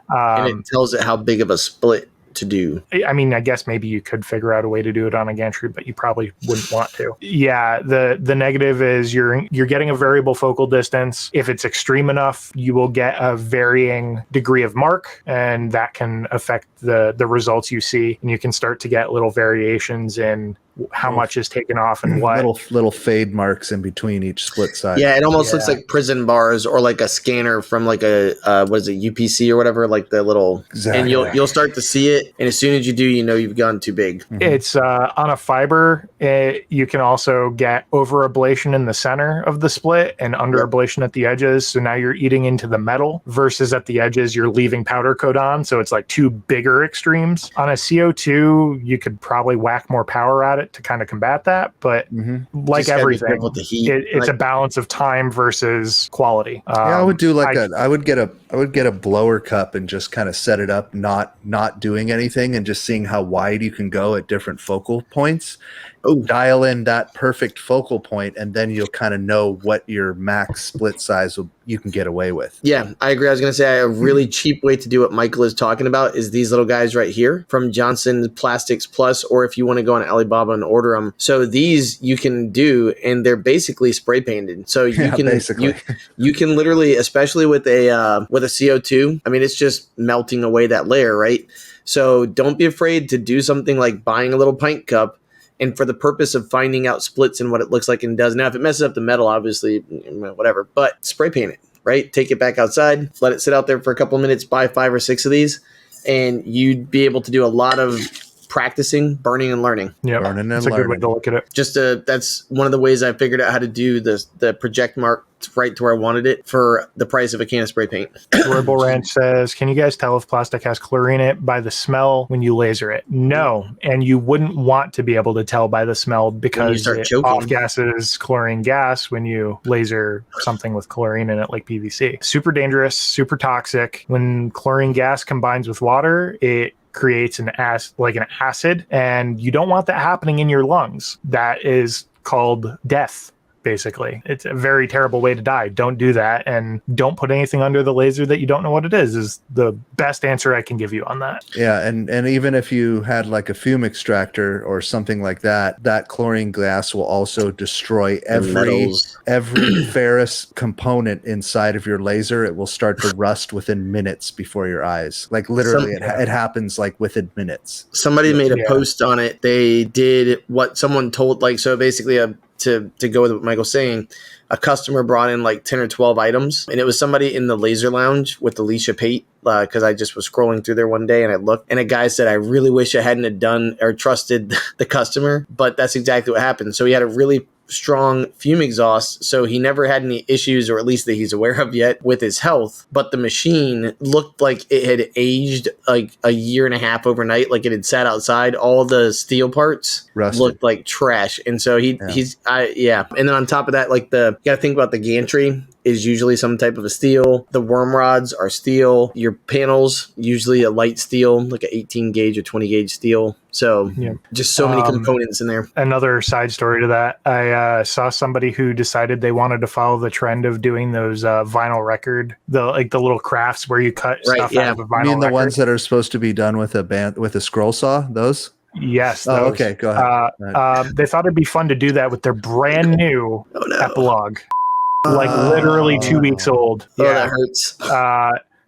Speaker 1: and it tells it how big of a split to do.
Speaker 3: I mean, I guess maybe you could figure out a way to do it on a gantry, but you probably wouldn't want to. Yeah, the negative is you're getting a variable focal distance. If it's extreme enough, you will get a varying degree of mark, and that can affect the results you see. And you can start to get little variations in how much is taken off and what.
Speaker 2: Little fade marks in between each split size.
Speaker 1: Yeah, it almost looks like prison bars or like a scanner from like a UPC or whatever, like the little. Exactly. And you'll start to see it, and as soon as you do, you know you've gone too big.
Speaker 3: Mm-hmm. It's on a fiber. You can also get over ablation in the center of the split and under ablation at the edges. So now you're eating into the metal, versus at the edges you're leaving powder coat on. So it's like two bigger extremes. On a CO2, you could probably whack more power at it to kind of combat that, but like everything, it's a balance of time versus quality.
Speaker 2: I would do I would get a blower cup and just kind of set it up, not doing anything and just seeing how wide you can go at different focal points.
Speaker 1: Oh.
Speaker 2: Dial in that perfect focal point, and then you'll kind of know what your max split size you can get away with.
Speaker 1: Yeah, I agree. I was going to say a really cheap way to do what Michael is talking about is these little guys right here from Johnson Plastics Plus, or if you want to go on Alibaba and order them. So these you can do, and they're basically spray painted. So you can
Speaker 2: basically.
Speaker 1: you can literally, especially with a CO2, I mean, it's just melting away that layer, right? So don't be afraid to do something like buying a little pint cup, and for the purpose of finding out splits and what it looks like and does. Now, if it messes up the metal, obviously, whatever, but spray paint it, right? Take it back outside, let it sit out there for a couple of minutes, buy 5 or 6 of these, and you'd be able to do a lot of practicing, burning, and learning.
Speaker 3: Yeah, that's a good way to look at it.
Speaker 1: That's one of the ways I figured out how to do the project mark right to where I wanted it for the price of a can of spray paint.
Speaker 3: Rebel Ranch says, can you guys tell if plastic has chlorine in it by the smell when you laser it? No, and you wouldn't want to be able to tell by the smell because it off-gases chlorine gas when you laser something with chlorine in it like PVC. Super dangerous, super toxic. When chlorine gas combines with water, it creates an acid, and you don't want that happening in your lungs. That is called death. Basically, it's a very terrible way to die. Don't do that, and don't put anything under the laser that you don't know what it is the best answer I can give you on that.
Speaker 2: Yeah, and even if you had like a fume extractor or something like that, that chlorine gas will also destroy every ferrous component inside of your laser. It will start to rust within minutes before your eyes. Like literally, it happens like within minutes.
Speaker 1: Somebody made a post on it. They did what someone told, like, so basically to go with what Michael's saying, a customer brought in like 10 or 12 items, and it was somebody in the laser lounge with Alicia Pate, because I just was scrolling through there one day and I looked, and a guy said, I really wish I hadn't have done or trusted the customer, but that's exactly what happened. So he had a really strong fume exhaust, so he never had any issues, or at least that he's aware of yet, with his health. But the machine looked like it had aged like a year and a half overnight, like it had sat outside. All the steel parts looked like trash, and so and then on top of that, like you gotta think about the gantry is usually some type of a steel. The worm rods are steel. Your panels, usually a light steel, like an 18 gauge or 20 gauge steel. So just so many components in there.
Speaker 3: Another side story to that, I saw somebody who decided they wanted to follow the trend of doing those vinyl record, the little crafts where you cut stuff out of a vinyl.
Speaker 2: You mean the
Speaker 3: record.
Speaker 2: ones that are supposed to be done with a scroll saw? Those?
Speaker 3: Yes.
Speaker 2: Oh, okay. Go ahead.
Speaker 3: They thought it'd be fun to do that with their brand new Epilogue. Like literally 2 weeks old.
Speaker 1: Oh, that hurts.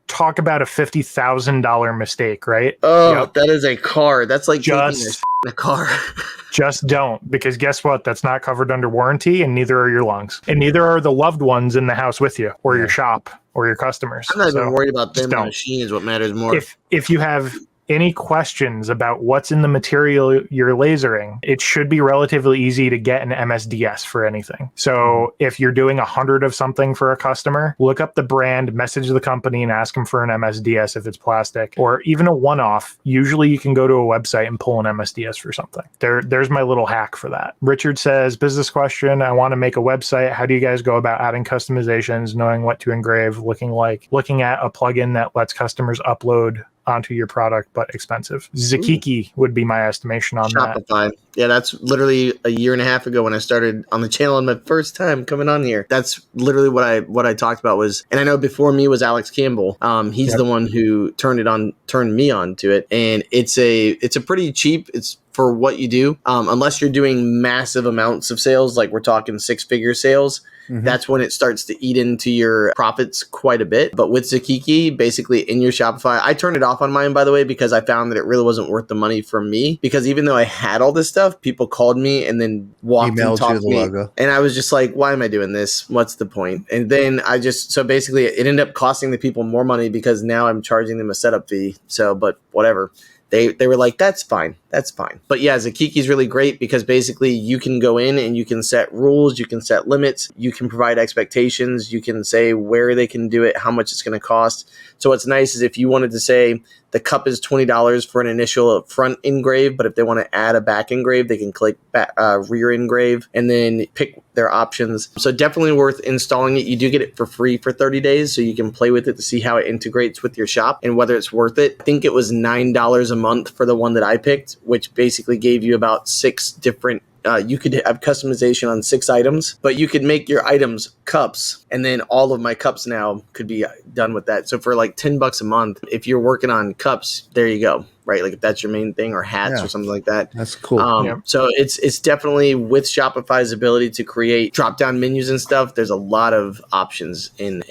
Speaker 3: Talk about a $50,000 mistake, right?
Speaker 1: Oh, that is a car. That's like just taking a car.
Speaker 3: Just don't, because guess what? That's not covered under warranty, and neither are your lungs, and neither are the loved ones in the house with you, or your shop, or your customers.
Speaker 1: I'm not even worried about them. The machine is what matters more.
Speaker 3: If you have any questions about what's in the material you're lasering, it should be relatively easy to get an MSDS for anything. So if you're doing 100 of something for a customer, look up the brand, message the company, and ask them for an MSDS if it's plastic, or even a one-off. Usually you can go to a website and pull an MSDS for something. There's my little hack for that. Richard says, business question, I want to make a website. How do you guys go about adding customizations, knowing what to engrave, looking at a plugin that lets customers upload onto your product, but expensive? Zakiki would be my estimation on
Speaker 1: Shopify. Yeah, that's literally a year and a half ago when I started on the channel and my first time coming on here. That's literally what I talked about was, and I know before me was Alex Campbell. He's the one who turned me on to it, and it's a pretty cheap. It's for what you do, unless you're doing massive amounts of sales, like we're talking 6-figure sales. That's when it starts to eat into your profits quite a bit. But with Zakiki, basically in your Shopify, I turned it off on mine, by the way, because I found that it really wasn't worth the money for me. Because even though I had all this stuff, people called me and then walked and talked to me. Logo. And I was just like, why am I doing this? What's the point? And then so basically it ended up costing the people more money because now I'm charging them a setup fee. So, but whatever. They were like, that's fine. But yeah, Zakiki's really great because basically you can go in and you can set rules, you can set limits, you can provide expectations, you can say where they can do it, how much it's going to cost. So what's nice is if you wanted to say the cup is $20 for an initial front engrave, but if they want to add a back engrave, they can click rear engrave and then pick their options. So definitely worth installing it. You do get it for free for 30 days, so you can play with it to see how it integrates with your shop and whether it's worth it. I think it was $9 a month for the one that I picked, which basically gave you about 6 different you could have customization on 6 items, but you could make your items cups, and then all of my cups now could be done with that. So for like $10 a month, if you're working on cups, there you go, right? Like if that's your main thing, or hats or something like that.
Speaker 2: That's cool.
Speaker 1: So it's definitely, with Shopify's ability to create drop-down menus and stuff, there's a lot of options in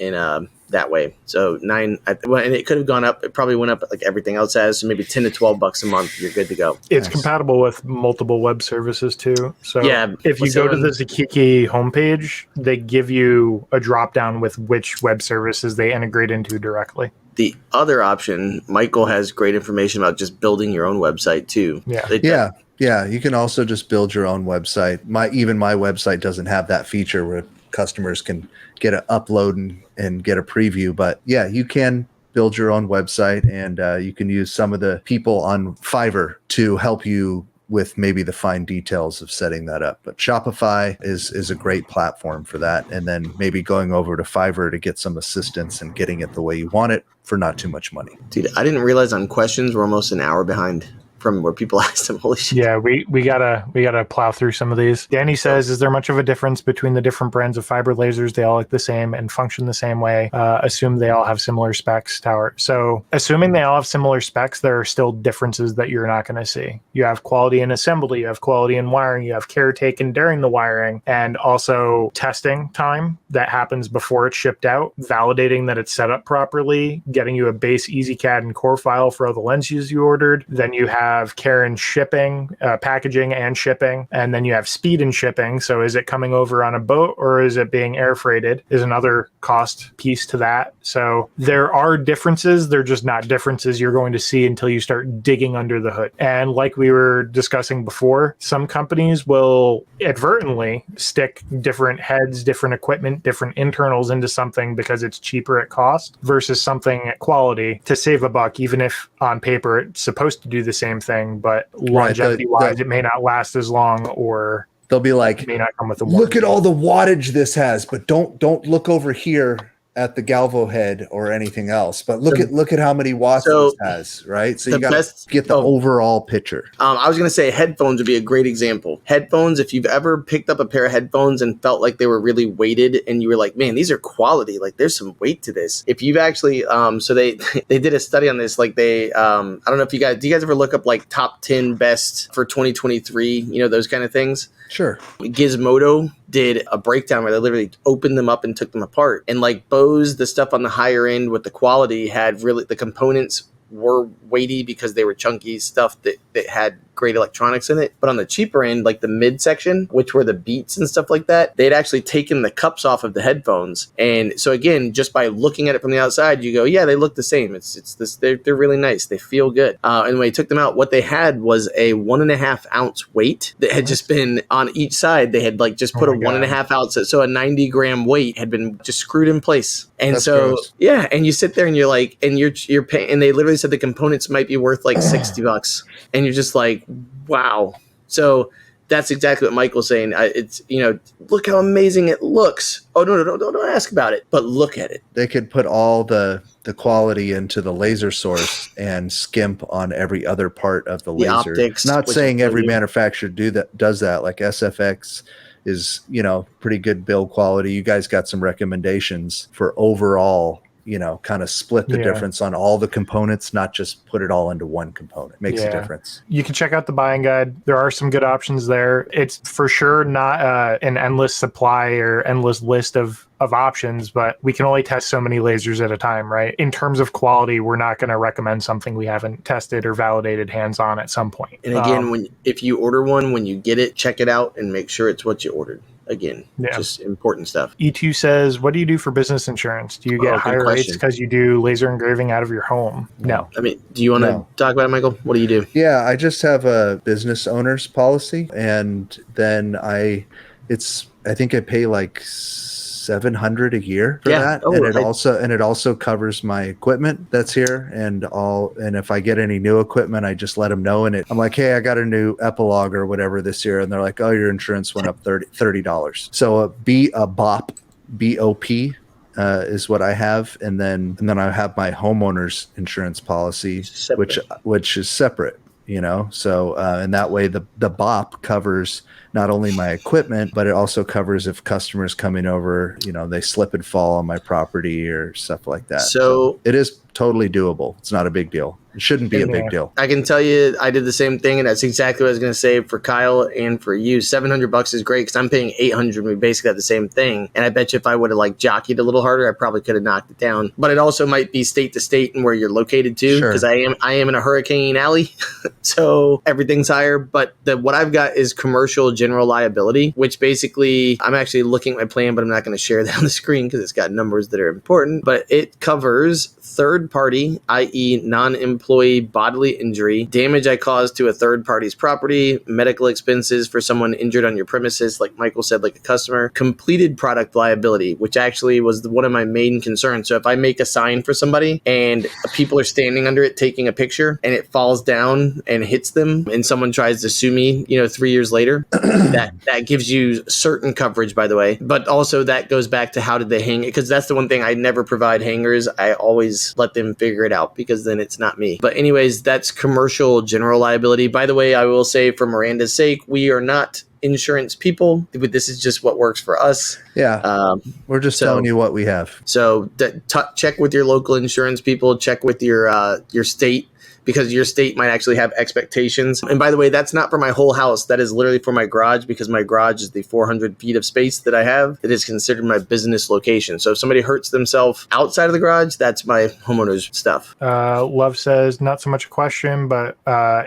Speaker 1: that way. So and it could have gone up. It probably went up like everything else has. So maybe $10 to $12 a month, you're good to go.
Speaker 3: It's compatible with multiple web services too. So
Speaker 1: yeah,
Speaker 3: if you go to the Zakiki homepage, they give you a drop down with which web services they integrate into directly.
Speaker 1: The other option, Michael has great information about just building your own website too.
Speaker 2: Yeah. You can also just build your own website. My website doesn't have that feature where customers can get an upload and get a preview, but yeah, you can build your own website, and you can use some of the people on Fiverr to help you with maybe the fine details of setting that up. But Shopify is a great platform for that, and then maybe going over to Fiverr to get some assistance and getting it the way you want it for not too much money.
Speaker 1: Dude, I didn't realize on questions we're almost an hour behind from where people asked them. Holy shit.
Speaker 3: Yeah, we gotta plow through some of these. Danny says, is there much of a difference between the different brands of fiber lasers? They all look the same and function the same way. Assume they all have similar specs, Tower. So assuming they all have similar specs, there are still differences that you're not going to see. You have quality in assembly, you have quality in wiring, you have care taken during the wiring, and also testing time that happens before it's shipped out, validating that it's set up properly, getting you a base EasyCAD and core file for all the lenses you ordered. Then you have care in shipping, packaging and shipping, and then you have speed in shipping. So is it coming over on a boat or is it being air freighted is another cost piece to that. So there are differences. They're just not differences you're going to see until you start digging under the hood. And like we were discussing before, some companies will advertently stick different heads, different equipment, different internals into something because it's cheaper at cost versus something at quality to save a buck, even if on paper it's supposed to do the same thing, but longevity-wise, it may not last as long, or
Speaker 2: they'll be like,
Speaker 3: may not come with a
Speaker 2: look at all the wattage this has, but don't look over here at the Galvo head or anything else. But look at how many watts this has, right? So you got to get the overall picture.
Speaker 1: I was going to say headphones would be a great example. Headphones, if you've ever picked up a pair of headphones and felt like they were really weighted and you were like, man, these are quality. Like there's some weight to this. If you've actually, so they did a study on this. Like I don't know if do you guys ever look up like top 10 best for 2023, those kind of things?
Speaker 2: Sure.
Speaker 1: Gizmodo did a breakdown where they literally opened them up and took them apart. And like Bose, the stuff on the higher end with the quality had really, the components were weighty because they were chunky stuff that had great electronics in it. But on the cheaper end, like the mid section, which were the Beats and stuff like that, they'd actually taken the cups off of the headphones. And so again, just by looking at it from the outside, you go, yeah, they look the same. It's this, they're really nice. They feel good. And when they took them out, what they had was a 1.5 ounce weight that had just been on each side. They had like just put a 1.5 ounce. So a 90 gram weight had been just screwed in place. And that's so, gross. Yeah. And you sit there and you're like, and you're paying, and they literally said the components might be worth like $60. And you're just like, wow. So that's exactly what Michael's saying. It's, look how amazing it looks. Oh, no, don't ask about it, but look at it.
Speaker 2: They could put all the quality into the laser source and skimp on every other part of the laser.
Speaker 1: Optics,
Speaker 2: not saying every manufacturer does that. Like SFX is, pretty good build quality. You guys got some recommendations for overall, kind of split the difference on all the components, not just put it all into one component. Makes a difference.
Speaker 3: You can check out the buying guide. There are some good options there. It's for sure not an endless supply or endless list of options, but we can only test so many lasers at a time, right? In terms of quality, we're not going to recommend something we haven't tested or validated hands-on at some point.
Speaker 1: And again, if you order one, when you get it, check it out and make sure it's what you ordered. Again, just important stuff.
Speaker 3: E2 says, what do you do for business insurance? Do you get higher rates because you do laser engraving out of your home? No.
Speaker 1: I mean, do you want to talk about it, Michael? What do you do?
Speaker 2: Yeah, I just have a business owner's policy, and then I I think I pay like $700 a year for that.
Speaker 1: Oh,
Speaker 2: and it also covers my equipment that's here and if I get any new equipment, I just let them know. And I'm like, hey, I got a new epilogue or whatever this year. And they're like, oh, your insurance went up $30. So a BOP, BOP, is what I have. And then I have my homeowner's insurance policy, which is separate, so and that way the BOP covers not only my equipment, but it also covers if customers coming over, they slip and fall on my property or stuff like that. So it is totally doable. It's not a big deal. It shouldn't be a big deal.
Speaker 1: I can tell you, I did the same thing, and that's exactly what I was going to say for Kyle and for you. $700 is great because I'm paying $800. We basically have the same thing, and I bet you if I would have jockeyed a little harder, I probably could have knocked it down. But it also might be state to state and where you're located too, because I am in a hurricane alley, so everything's higher. But what I've got is commercial general liability, which basically I'm actually looking at my plan, but I'm not going to share that on the screen because it's got numbers that are important. But it covers third party, i.e. non-employee bodily injury, damage I caused to a third party's property, medical expenses for someone injured on your premises, like Michael said, like a customer, completed product liability, which actually was one of my main concerns. So if I make a sign for somebody and people are standing under it taking a picture and it falls down and hits them and someone tries to sue me, 3 years later, that gives you certain coverage, by the way. But also that goes back to how did they hang it? Because that's the one thing I never provide hangers. I always let them figure it out because then it's not me. But anyways, that's commercial general liability. By the way, I will say for Miranda's sake, we are not insurance people. This is just what works for us.
Speaker 2: Yeah. We're just telling you what we have.
Speaker 1: So check with your local insurance people, check with your state, because your state might actually have expectations. And by the way, that's not for my whole house. That is literally for my garage, because my garage is the 400 feet of space that I have. It is considered my business location. So if somebody hurts themselves outside of the garage, that's my homeowner's stuff.
Speaker 3: Love says, not so much a question, but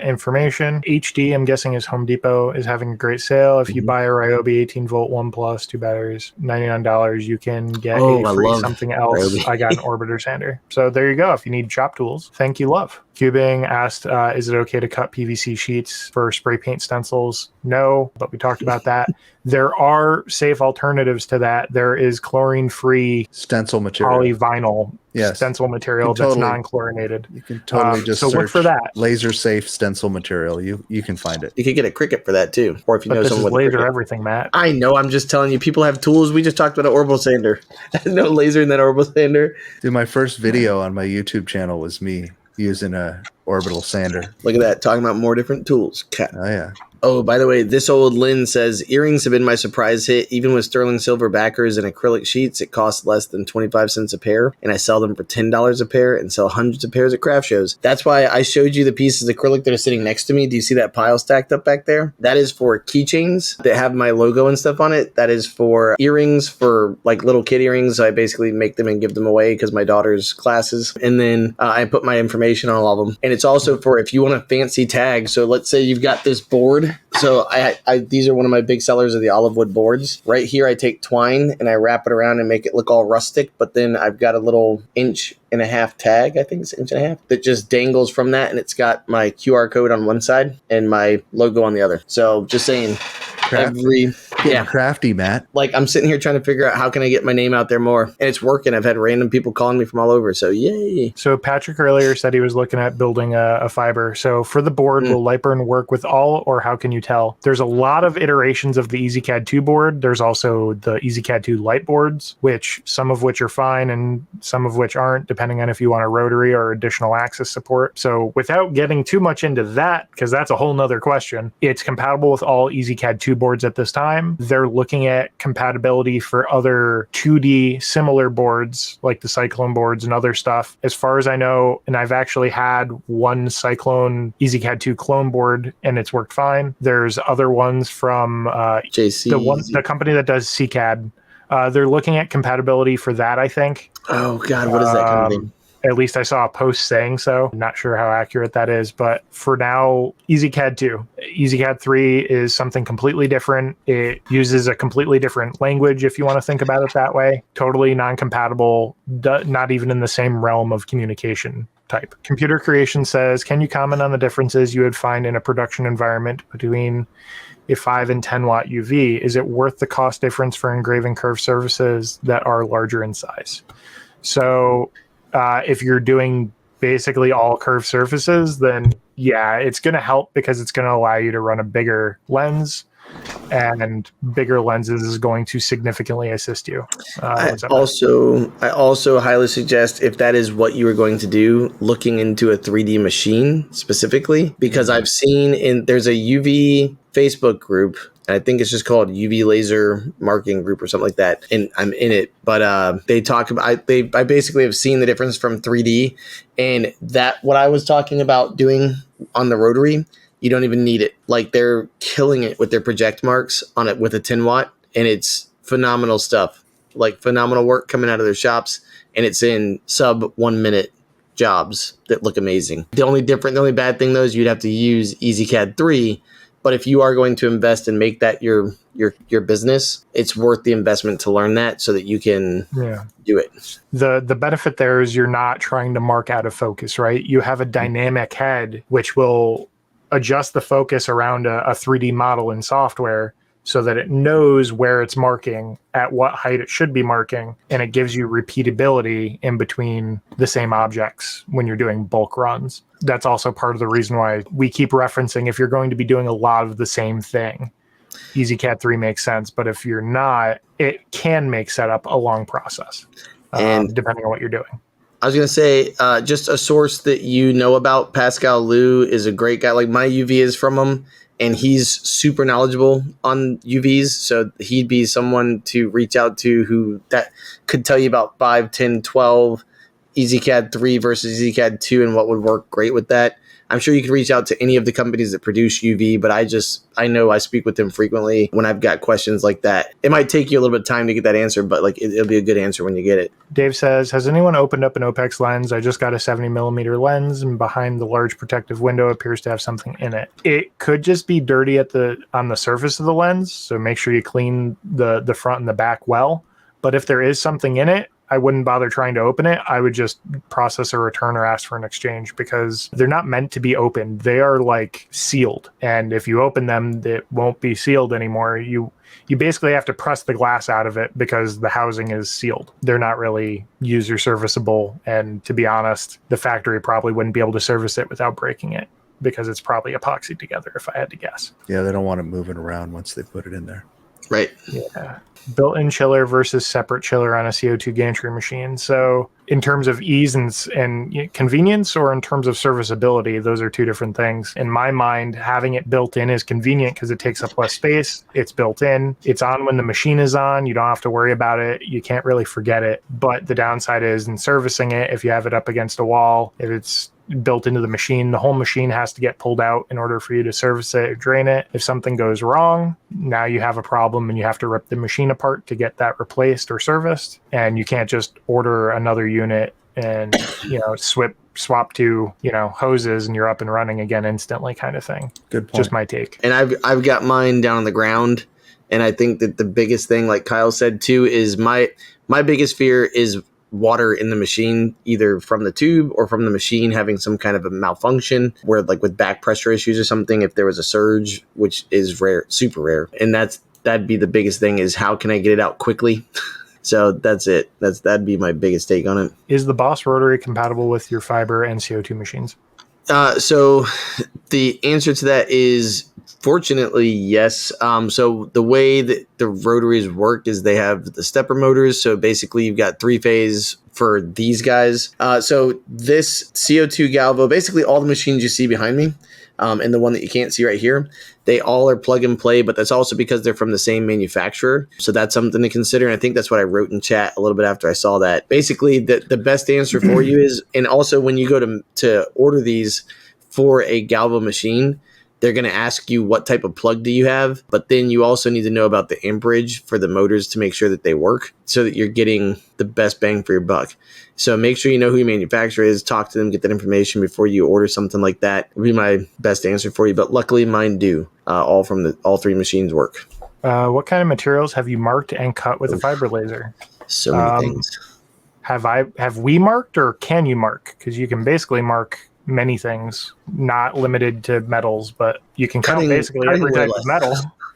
Speaker 3: information. HD, I'm guessing is Home Depot, is having a great sale. If you buy a Ryobi 18 volt 1 plus 2 batteries, $99, you can get a free something else. Ryobi. I got an orbiter sander. So there you go. If you need shop tools, thank you, Love. Cubing asked, is it okay to cut PVC sheets for spray paint stencils? No, but we talked about that. There are safe alternatives to that. There is chlorine-free
Speaker 2: stencil material,
Speaker 3: polyvinyl stencil material that's non-chlorinated.
Speaker 2: You can totally just
Speaker 1: search
Speaker 3: look for that.
Speaker 2: Laser safe stencil material. You can find it.
Speaker 1: You could get a Cricut for that too, or if you know someone with
Speaker 3: laser everything, Matt.
Speaker 1: I know. I'm just telling you, people have tools. We just talked about an orbital sander. No laser in that orbital sander.
Speaker 2: Dude, my first video on my YouTube channel was me using a orbital sander.
Speaker 1: Look at that, talking about more different tools.
Speaker 2: Oh yeah.
Speaker 1: Oh, by the way, this old Lynn says, earrings have been my surprise hit. Even with sterling silver backers and acrylic sheets, it costs less than 25 cents a pair. And I sell them for $10 a pair and sell hundreds of pairs at craft shows. That's why I showed you the pieces of acrylic that are sitting next to me. Do you see that pile stacked up back there? That is for keychains that have my logo and stuff on it. That is for earrings, for little kid earrings. I basically make them and give them away because my daughter's classes. And then I put my information on all of them. And it's also for if you want a fancy tag. So let's say you've got this board. So these are one of my big sellers of the olive wood boards. Right here, I take twine and I wrap it around and make it look all rustic. But then I've got a little 1.5 inch tag, I think it's 1.5 inch, that just dangles from that. And it's got my QR code on one side and my logo on the other. So just saying,
Speaker 2: crafty, Matt.
Speaker 1: I'm sitting here trying to figure out how can I get my name out there more. And it's working. I've had random people calling me from all over. So yay.
Speaker 3: So Patrick earlier said he was looking at building a fiber. So for the board, will Lightburn work with all, or how can you tell? There's a lot of iterations of the EasyCAD 2 board. There's also the EasyCAD 2 light boards, some of which are fine and some of which aren't, depending on if you want a rotary or additional axis support. So without getting too much into that, because that's a whole nother question, it's compatible with all EasyCAD 2 boards at this time. They're looking at compatibility for other 2D similar boards, like the Cyclone boards and other stuff. As far as I know, and I've actually had one Cyclone EasyCAD 2 clone board, and it's worked fine. There's other ones from
Speaker 1: JC,
Speaker 3: the company that does CCAD. They're looking at compatibility for that, I think.
Speaker 1: Oh, God, what is that company?
Speaker 3: At least I saw a post saying so. I'm not sure how accurate that is, but for now, EasyCAD 2. EasyCAD 3 is something completely different. It uses a completely different language, if you want to think about it that way. Totally non-compatible, not even in the same realm of communication type. Computer Creation says, can you comment on the differences you would find in a production environment between a 5 and 10 watt UV, is it worth the cost difference for engraving curved surfaces that are larger in size? So if you're doing basically all curved surfaces, then yeah, it's going to help because it's going to allow you to run a bigger lens, and bigger lenses is going to significantly assist you.
Speaker 1: I also highly suggest, if that is what you are going to do, looking into a 3D machine specifically, because I've seen there's a UV Facebook group. I think it's just called UV Laser Marketing Group or something like that, and I'm in it. But they talk about I basically have seen the difference from 3D, and that what I was talking about doing on the rotary, you don't even need it. Like, they're killing it with their project marks on it with a 10 watt, and it's phenomenal stuff. Like, phenomenal work coming out of their shops, and it's in sub 1 minute jobs that look amazing. The only bad thing though is you'd have to use EasyCAD 3. But if you are going to invest and make that your business, it's worth the investment to learn that so that you can do it.
Speaker 3: The benefit there is you're not trying to mark out of focus, right? You have a dynamic head which will adjust the focus around a 3D model in software so that it knows where it's marking, at what height it should be marking, and it gives you repeatability in between the same objects when you're doing bulk runs. That's also part of the reason why we keep referencing, if you're going to be doing a lot of the same thing, EasyCAD 3 makes sense. But if you're not, it can make setup a long process, and depending on what you're doing.
Speaker 1: I was going to say, just a source that you know about, Pascal Liu is a great guy. Like, my UV is from him, and he's super knowledgeable on UVs. So he'd be someone to reach out to who that could tell you about 5, 10, 12, EasyCAD 3 versus EasyCAD 2 and what would work great with that. I'm sure you could reach out to any of the companies that produce UV, but I know I speak with them frequently when I've got questions like that. It might take you a little bit of time to get that answer, but like it'll be a good answer when you get it.
Speaker 3: Dave says, has anyone opened up an OPEX lens? I just got a 70 millimeter lens, and behind the large protective window appears to have something in it. It could just be dirty on the surface of the lens, so make sure you clean the front and the back well. But if there is something in it, I wouldn't bother trying to open it. I would just process a return or ask for an exchange, because they're not meant to be opened. They are like sealed. And if you open them, it won't be sealed anymore. You basically have to press the glass out of it because the housing is sealed. They're not really user serviceable. And to be honest, the factory probably wouldn't be able to service it without breaking it, because it's probably epoxied together, if I had to guess.
Speaker 2: Yeah, they don't want it moving around once they put it in there.
Speaker 1: Right.
Speaker 3: Yeah. Built-in chiller versus separate chiller on a CO2 gantry machine. So in terms of ease and convenience, or in terms of serviceability, those are two different things. In my mind, having it built in is convenient because it takes up less space. It's built in. It's on when the machine is on. You don't have to worry about it. You can't really forget it. But the downside is in servicing it, if you have it up against a wall, if it's built into the machine, the whole machine has to get pulled out in order for you to service it or drain it. If something goes wrong, now you have a problem and you have to rip the machine apart to get that replaced or serviced. And you can't just order another unit and swap to hoses and you're up and running again instantly, kind of thing.
Speaker 2: Good point.
Speaker 3: Just my take.
Speaker 1: And I've got mine down on the ground, and I think that the biggest thing, like Kyle said too, is my biggest fear is water in the machine, either from the tube or from the machine having some kind of a malfunction, where like with back pressure issues or something, if there was a surge, which is rare, super rare. And that'd be the biggest thing, is how can I get it out quickly? So that's it. That'd be my biggest take on it.
Speaker 3: Is the Boss rotary compatible with your fiber and CO2 machines?
Speaker 1: So the answer to that is, fortunately, yes. So the way that the rotaries work is they have the stepper motors. So basically you've got 3-phase for these guys. So this CO2 Galvo, basically all the machines you see behind me, and the one that you can't see right here, they all are plug and play, but that's also because they're from the same manufacturer. So that's something to consider. And I think that's what I wrote in chat a little bit after I saw that. Basically, the best answer for you is, and also when you go to order these for a Galvo machine, they're going to ask you what type of plug do you have, but then you also need to know about the amperage for the motors to make sure that they work, so that you're getting the best bang for your buck. So make sure you know who your manufacturer is, talk to them, get that information before you order something like that. Would be my best answer for you, but luckily mine do. All 3 machines work.
Speaker 3: What kind of materials have you marked and cut with a fiber laser?
Speaker 1: So many things.
Speaker 3: Have we marked, or can you mark? Because you can basically mark many things, not limited to metals, but you can count
Speaker 1: Cutting-
Speaker 3: basically
Speaker 1: cutting
Speaker 3: every type
Speaker 1: away
Speaker 3: of metal.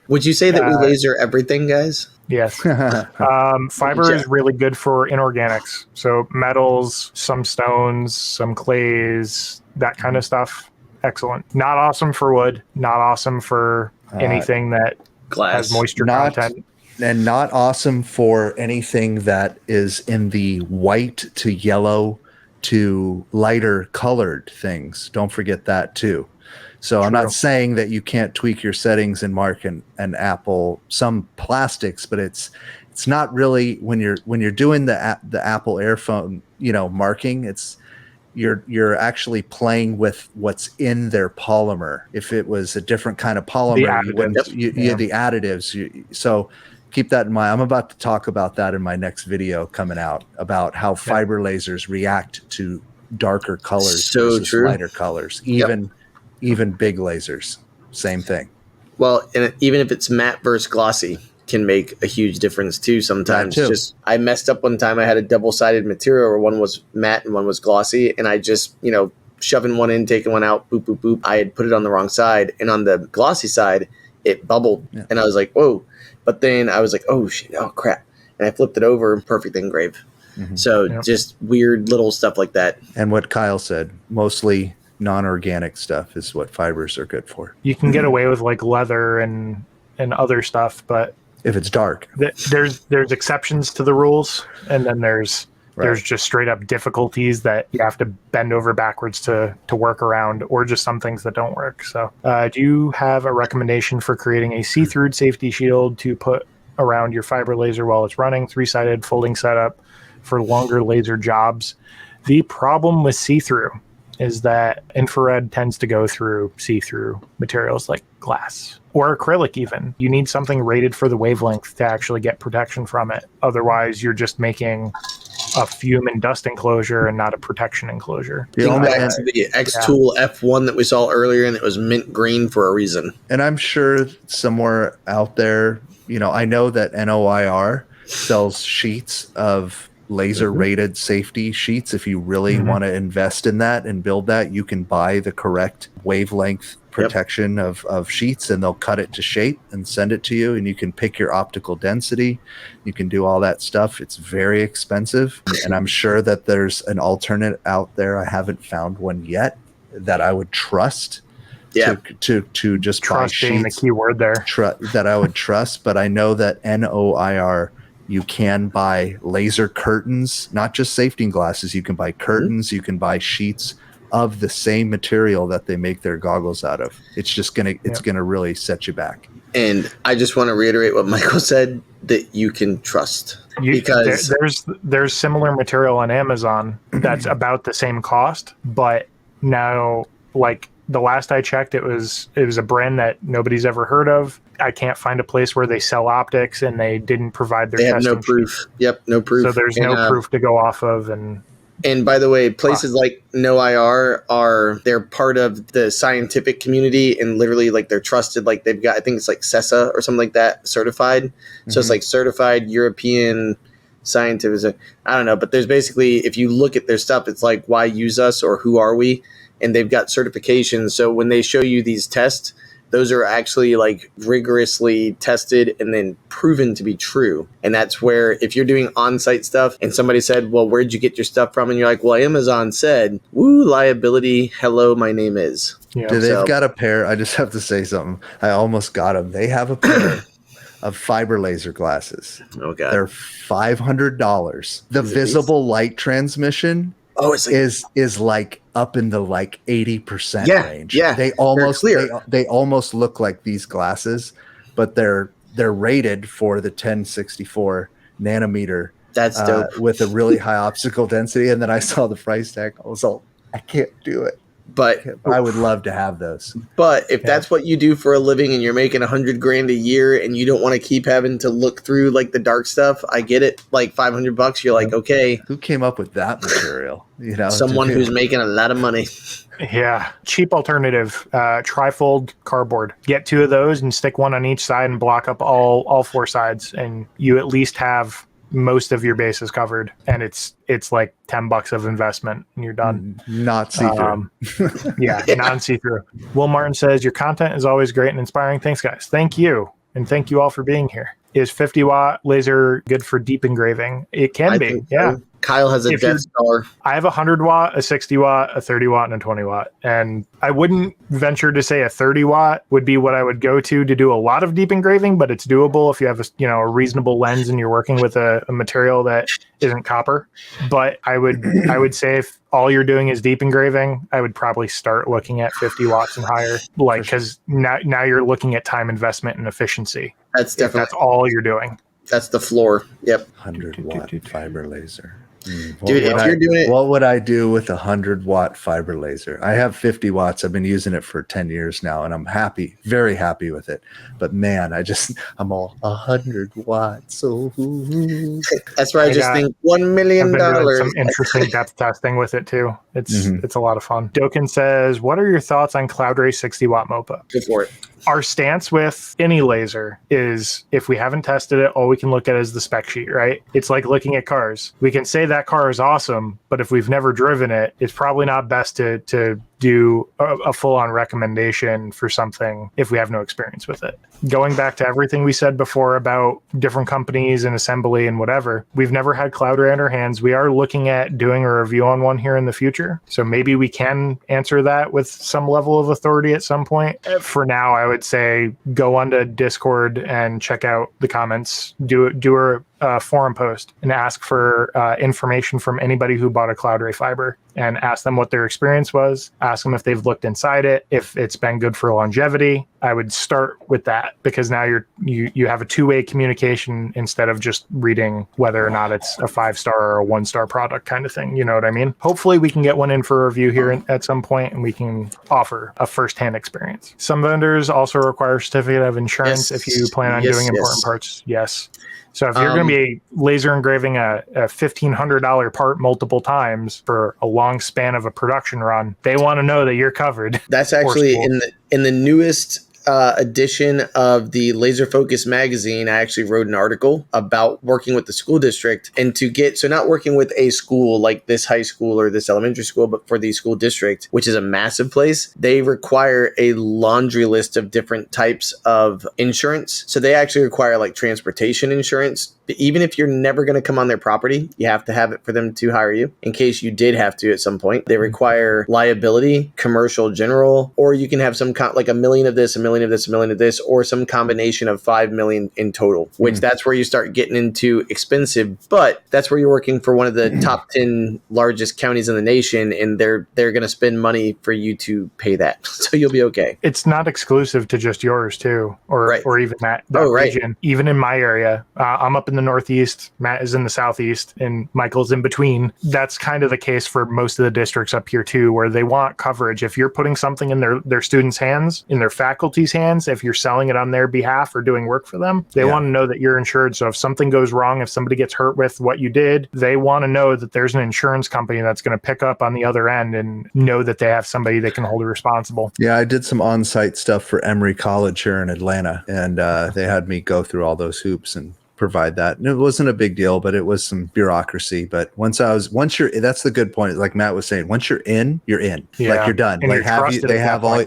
Speaker 1: Would you say that we laser everything, guys?
Speaker 3: Yes. Fiber is really good for inorganics. So metals, some stones, some clays, that kind of stuff. Excellent. Not awesome for wood. Not awesome for anything that
Speaker 1: Glass.
Speaker 3: has moisture content.
Speaker 2: And not awesome for anything that is in the white to yellow to lighter colored things. Don't forget that too. So I'm not saying that you can't tweak your settings and mark an Apple some plastics, but it's not really when you're doing the Apple Airphone, marking, you're actually playing with what's in their polymer. If it was a different kind of polymer, you wouldn't the additives. So keep that in mind. I'm about to talk about that in my next video coming out about how fiber lasers react to darker colors versus lighter colors. Even big lasers, same thing.
Speaker 1: Well, and even if it's matte versus glossy, can make a huge difference too sometimes. Just I messed up one time. I had a double-sided material where one was matte and one was glossy, and I just, shoving one in, taking one out, boop, boop, boop. I had put it on the wrong side, and on the glossy side, it bubbled, and I was like, whoa. But then I was like, oh, shit, oh, crap. And I flipped it over, perfect engrave. Mm-hmm. So just weird little stuff like that.
Speaker 2: And what Kyle said, mostly non-organic stuff is what fibers are good for.
Speaker 3: You can get away with like leather and other stuff, but
Speaker 2: if it's dark,
Speaker 3: there's exceptions to the rules, and then there's just straight up difficulties that you have to bend over backwards to work around, or just some things that don't work. So do you have a recommendation for creating a see-through safety shield to put around your fiber laser while it's running? 3-sided folding setup for longer laser jobs. The problem with see-through is that infrared tends to go through see-through materials like glass or acrylic even. You need something rated for the wavelength to actually get protection from it. Otherwise, you're just making a fume and dust enclosure and not a protection enclosure.
Speaker 1: Think back to the X-Tool F1 that we saw earlier, and it was mint green for a reason.
Speaker 2: And I'm sure somewhere out there, I know that NOIR sells sheets of laser rated safety sheets. If you really want to invest in that and build that, you can buy the correct wavelength protection of sheets, and they'll cut it to shape and send it to you, and you can pick your optical density. You can do all that stuff. It's very expensive, and I'm sure that there's an alternate out there. I haven't found one yet that I would trust. To just
Speaker 3: trust
Speaker 2: buy
Speaker 3: being
Speaker 2: sheets,
Speaker 3: the key word there.
Speaker 2: That I would trust. But I know that NOIR, you can buy laser curtains, not just safety glasses. You can buy curtains. You can buy sheets of the same material that they make their goggles out of. It's just gonna really set you back.
Speaker 1: And I just want to reiterate what Michael said, that you can trust, because
Speaker 3: there's similar material on Amazon that's about the same cost, but now, like, the last I checked, it was a brand that nobody's ever heard of. I can't find a place where they sell optics, and they didn't provide their testing.
Speaker 1: They have no proof.
Speaker 3: sheet.
Speaker 1: Yep, no proof.
Speaker 3: So there's no proof to go off of.
Speaker 1: And by the way, places like NOIR they're part of the scientific community, and literally, like, they're trusted. Like, they've got, I think it's like CESA or something like that, certified. So it's like certified European scientific. I don't know, but there's basically, if you look at their stuff, it's like, why use us, or who are we? And they've got certifications. So when they show you these tests, those are actually like rigorously tested and then proven to be true. And that's where, if you're doing on-site stuff and somebody said, well, where'd you get your stuff from? And you're like, well, Amazon said, woo, liability. Hello, my name is.
Speaker 3: Yeah.
Speaker 2: They've got a pair. I just have to say something. I almost got them. They have a pair of fiber laser glasses.
Speaker 1: Oh, God.
Speaker 2: They're $500. The visible light transmission is like up in the like 80% range. Yeah, they almost look like these glasses, but they're rated for the 1064 nanometer.
Speaker 1: That's dope.
Speaker 2: With a really high optical density. And then I saw the price tag. I was all, I can't do it.
Speaker 1: But
Speaker 2: I would love to have those.
Speaker 1: But if that's what you do for a living, and you're making $100,000 a year, and you don't want to keep having to look through like the dark stuff, I get it. Like $500, you're like, okay.
Speaker 2: Who came up with that material?
Speaker 1: Someone who's making a lot of money.
Speaker 3: Yeah, cheap alternative. Trifold cardboard. Get 2 of those and stick one on each side and block up all 4 sides, and you at least have most of your base is covered, and it's like $10 of investment and you're done.
Speaker 2: Not see-through.
Speaker 3: Yeah, non-see-through. Will Martin says, your content is always great and inspiring. Thanks, guys. Thank you. And thank you all for being here. Is 50-watt laser good for deep engraving? It can be. Yeah.
Speaker 1: Kyle has a Death Star. I
Speaker 3: have a 100-watt, a 60-watt, a 30-watt, and a 20-watt. And I wouldn't venture to say a 30-watt would be what I would go to do a lot of deep engraving, but it's doable if you have a reasonable lens and you're working with a material that isn't copper. But I would say if all you're doing is deep engraving, I would probably start looking at 50 watts and higher, because now you're looking at time investment and efficiency.
Speaker 1: That's definitely,
Speaker 3: that's all you're doing.
Speaker 1: That's the floor. Yep.
Speaker 2: 100-watt fiber laser.
Speaker 1: Dude, if you're doing it,
Speaker 2: what would I do with a 100-watt fiber laser? I have 50 watts. I've been using it for 10 years now, and I'm happy, very happy with it. But man, I'm all 100 watts. Oh.
Speaker 1: That's where I just think $1 million.
Speaker 3: I've been doing some interesting depth testing with it too. It's a lot of fun. Doken says, "What are your thoughts on CloudRay 60-watt MOPA?"
Speaker 1: Good for it.
Speaker 3: Our stance with any laser is, if we haven't tested it, all we can look at is the spec sheet, right? It's like looking at cars. We can say that car is awesome, but if we've never driven it, it's probably not best to do a full-on recommendation for something if we have no experience with it. Going back to everything we said before about different companies and assembly and whatever, we've never had CloudRay in our hands. We are looking at doing a review on one here in the future. So maybe we can answer that with some level of authority at some point. For now, I would say go onto Discord and check out the comments, do a forum post and ask for information from anybody who bought a CloudRay fiber, and ask them what their experience was, ask them if they've looked inside it, if it's been good for longevity. I would start with that, because now you have a two-way communication instead of just reading whether or not it's a 5-star or a 1-star product kind of thing. You know what I mean? Hopefully we can get one in for a review here at some point, and we can offer a first-hand experience. Some vendors also require a certificate of insurance if you plan on doing important parts. Yes. So if you're going to be laser engraving a $1,500 part multiple times for a long span of a production run, they want to know that you're covered.
Speaker 1: That's actually in the newest edition of the Laser Focus magazine. I actually wrote an article about working with the school district, and so not working with a school like this high school or this elementary school, but for the school district, which is a massive place. They require a laundry list of different types of insurance. So they actually require like transportation insurance. Even if you're never going to come on their property, you have to have it for them to hire you in case you did have to at some point. They require liability, commercial, general, or you can have some like $1 million of this, $1 million of this, $1 million of this, or some combination of 5 million in total, which that's where you start getting into expensive, but that's where you're working for one of the top 10 largest counties in the nation, and they're going to spend money for you to pay that. So you'll be okay.
Speaker 3: It's not exclusive to just yours too, or even that region. Even in my area, I'm up in the Northeast, Matt is in the Southeast, and Michael's in between. That's kind of the case for most of the districts up here too, where they want coverage. If you're putting something in their students' hands, in their faculty's hands, if you're selling it on their behalf or doing work for them, they want to know that you're insured. So if something goes wrong, if somebody gets hurt with what you did, they want to know that there's an insurance company that's going to pick up on the other end and know that they have somebody they can hold responsible.
Speaker 2: Yeah, I did some on-site stuff for Emory College here in Atlanta, and they had me go through all those hoops and provide that. And it wasn't a big deal, but it was some bureaucracy. But once you're, that's the good point. Like Matt was saying, once you're in, like you're done.
Speaker 3: And
Speaker 2: like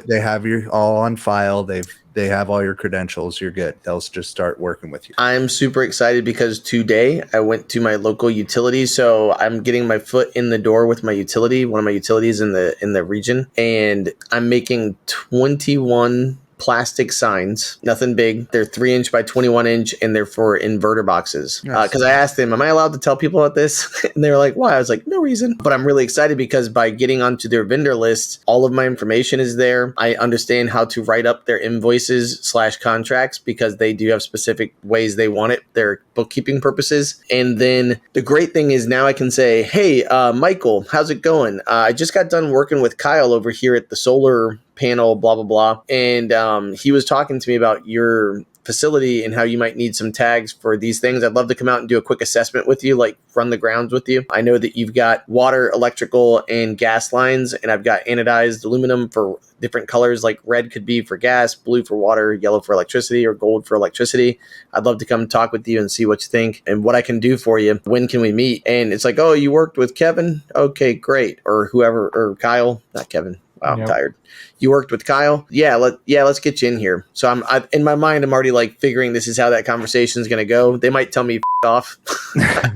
Speaker 2: they have you all on file. They have all your credentials. You're good. They'll just start working with you.
Speaker 1: I'm super excited because today I went to my local utility. So I'm getting my foot in the door with my utility, one of my utilities in the region, and I'm making 21 plastic signs, nothing big. They're 3-inch by 21-inch, and they're for inverter boxes. Because I asked them, am I allowed to tell people about this? And they were like, why? I was like, no reason. But I'm really excited because by getting onto their vendor list, all of my information is there. I understand how to write up their invoices / contracts because they do have specific ways they want it, their bookkeeping purposes. And then the great thing is now I can say, hey, Michael, how's it going? I just got done working with Kyle over here at the solar panel, blah, blah, blah. And he was talking to me about your facility and how you might need some tags for these things, I'd love to come out and do a quick assessment with you, like run the grounds with you. I know that you've got water, electrical, and gas lines, and I've got anodized aluminum for different colors, like red could be for gas, blue for water, yellow for electricity, or gold for electricity. I'd love to come talk with you and see what you think and what I can do for you. When can we meet? And it's like, oh, you worked with Kevin? Okay, great. Or whoever, or Kyle, not Kevin. Wow, I'm tired. You worked with Kyle? Yeah, let's get you in here. So in my mind, I'm already like figuring this is how that conversation is going to go. They might tell me F off.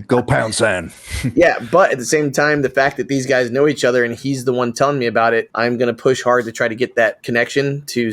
Speaker 2: Go pound sand.
Speaker 1: Yeah, but at the same time, the fact that these guys know each other and he's the one telling me about it, I'm going to push hard to try to get that connection to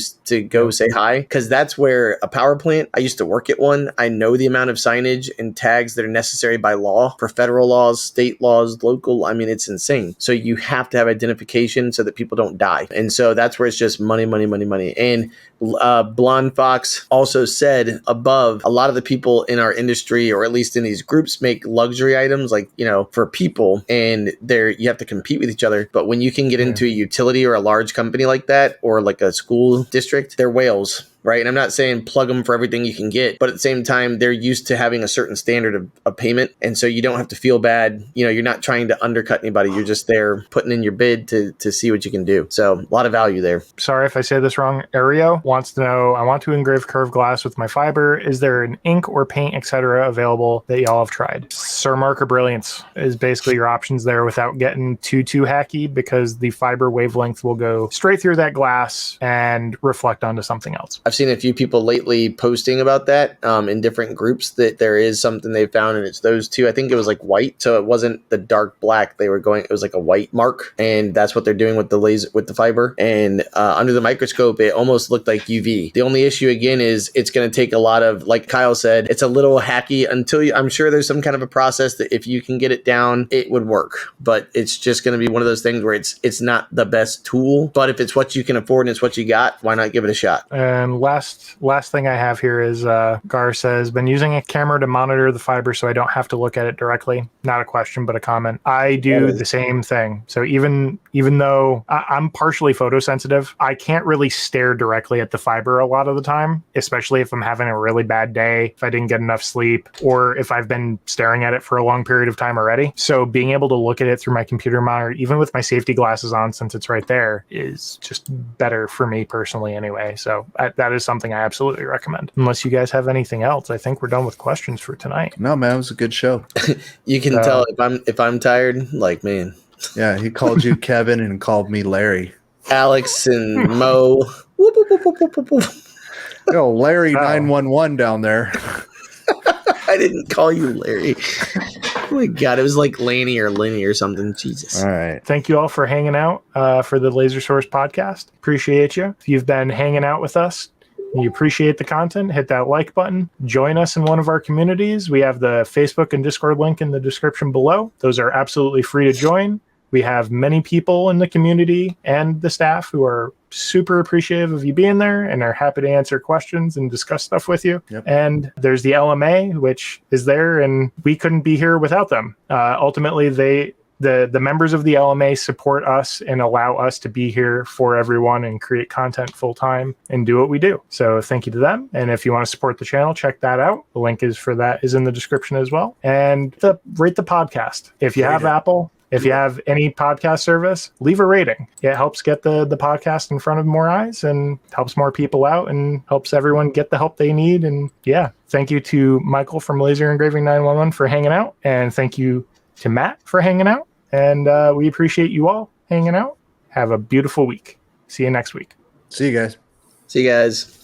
Speaker 1: go say hi, because that's where a power plant, I used to work at one. I know the amount of signage and tags that are necessary by law for federal laws, state laws, local. I mean, it's insane. So you have to have identification so that people don't die. And so that's where it's just money, money, money, money. And Blonde Fox also said above, a lot of the people in our industry, or at least in these groups, make luxury items, like, you know, for people, and you have to compete with each other. But when you can get into a utility or a large company like that, or like a school district, they're whales. Right. And I'm not saying plug them for everything you can get, but at the same time, they're used to having a certain standard of payment. And so you don't have to feel bad. You know, you're not trying to undercut anybody. You're just there putting in your bid to see what you can do. So a lot of value there.
Speaker 3: Sorry if I say this wrong. Ario wants to know, I want to engrave curved glass with my fiber. Is there an ink or paint, etc. available that y'all have tried? Sir Marker Brilliance is basically your options there without getting too hacky, because the fiber wavelength will go straight through that glass and reflect onto something else.
Speaker 1: I've seen a few people lately posting about that in different groups, that there is something they found, and it's those two. I think it was like white, so it wasn't the dark black they were going. It was like a white mark, and that's what they're doing with the laser, with the fiber. And under the microscope, it almost looked like UV. The only issue again is it's going to take a lot of, like Kyle said, it's a little hacky until I'm sure there's some kind of a process that if you can get it down, it would work. But it's just going to be one of those things where it's not the best tool. But if it's what you can afford and it's what you got, why not give it a shot?
Speaker 3: Last thing I have here is Gar says, been using a camera to monitor the fiber so I don't have to look at it directly. Not a question, but a comment. I do the same thing. So even though I'm partially photosensitive, I can't really stare directly at the fiber a lot of the time, especially if I'm having a really bad day, if I didn't get enough sleep, or if I've been staring at it for a long period of time already. So being able to look at it through my computer monitor, even with my safety glasses on, since it's right there, is just better for me personally anyway. So that is something I absolutely recommend. Unless you guys have anything else, I think we're done with questions for tonight.
Speaker 2: No, man, it was a good show.
Speaker 1: You can tell if I'm tired, like, man.
Speaker 2: Yeah, he called you Kevin and called me Larry.
Speaker 1: Alex and Mo. Whoop, whoop, whoop, whoop, whoop, whoop.
Speaker 2: Yo, Larry 911 down there.
Speaker 1: I didn't call you Larry. Oh my God, it was like Laney or Lenny or something. Jesus.
Speaker 2: All right.
Speaker 3: Thank you all for hanging out for the Laser Source podcast. Appreciate you. If you've been hanging out with us, you appreciate the content, hit that like button. Join us in one of our communities. We have the Facebook and Discord link in the description below. Those are absolutely free to join. We have many people in the community and the staff who are super appreciative of you being there and are happy to answer questions and discuss stuff with you.
Speaker 2: Yep.
Speaker 3: And there's the LMA, which is there, and we couldn't be here without them. Ultimately, the members of the LMA support us and allow us to be here for everyone and create content full time and do what we do. So thank you to them. And if you want to support the channel, check that out. The link is for that is in the description as well. And rate the podcast. If you have Apple, if you have any podcast service, leave a rating. It helps get the podcast in front of more eyes and helps more people out and helps everyone get the help they need. And yeah, thank you to Michael from Laser Engraving 911 for hanging out. And thank you to Matt for hanging out. And we appreciate you all hanging out. Have a beautiful week. See you next week.
Speaker 2: See you guys.
Speaker 1: See you guys.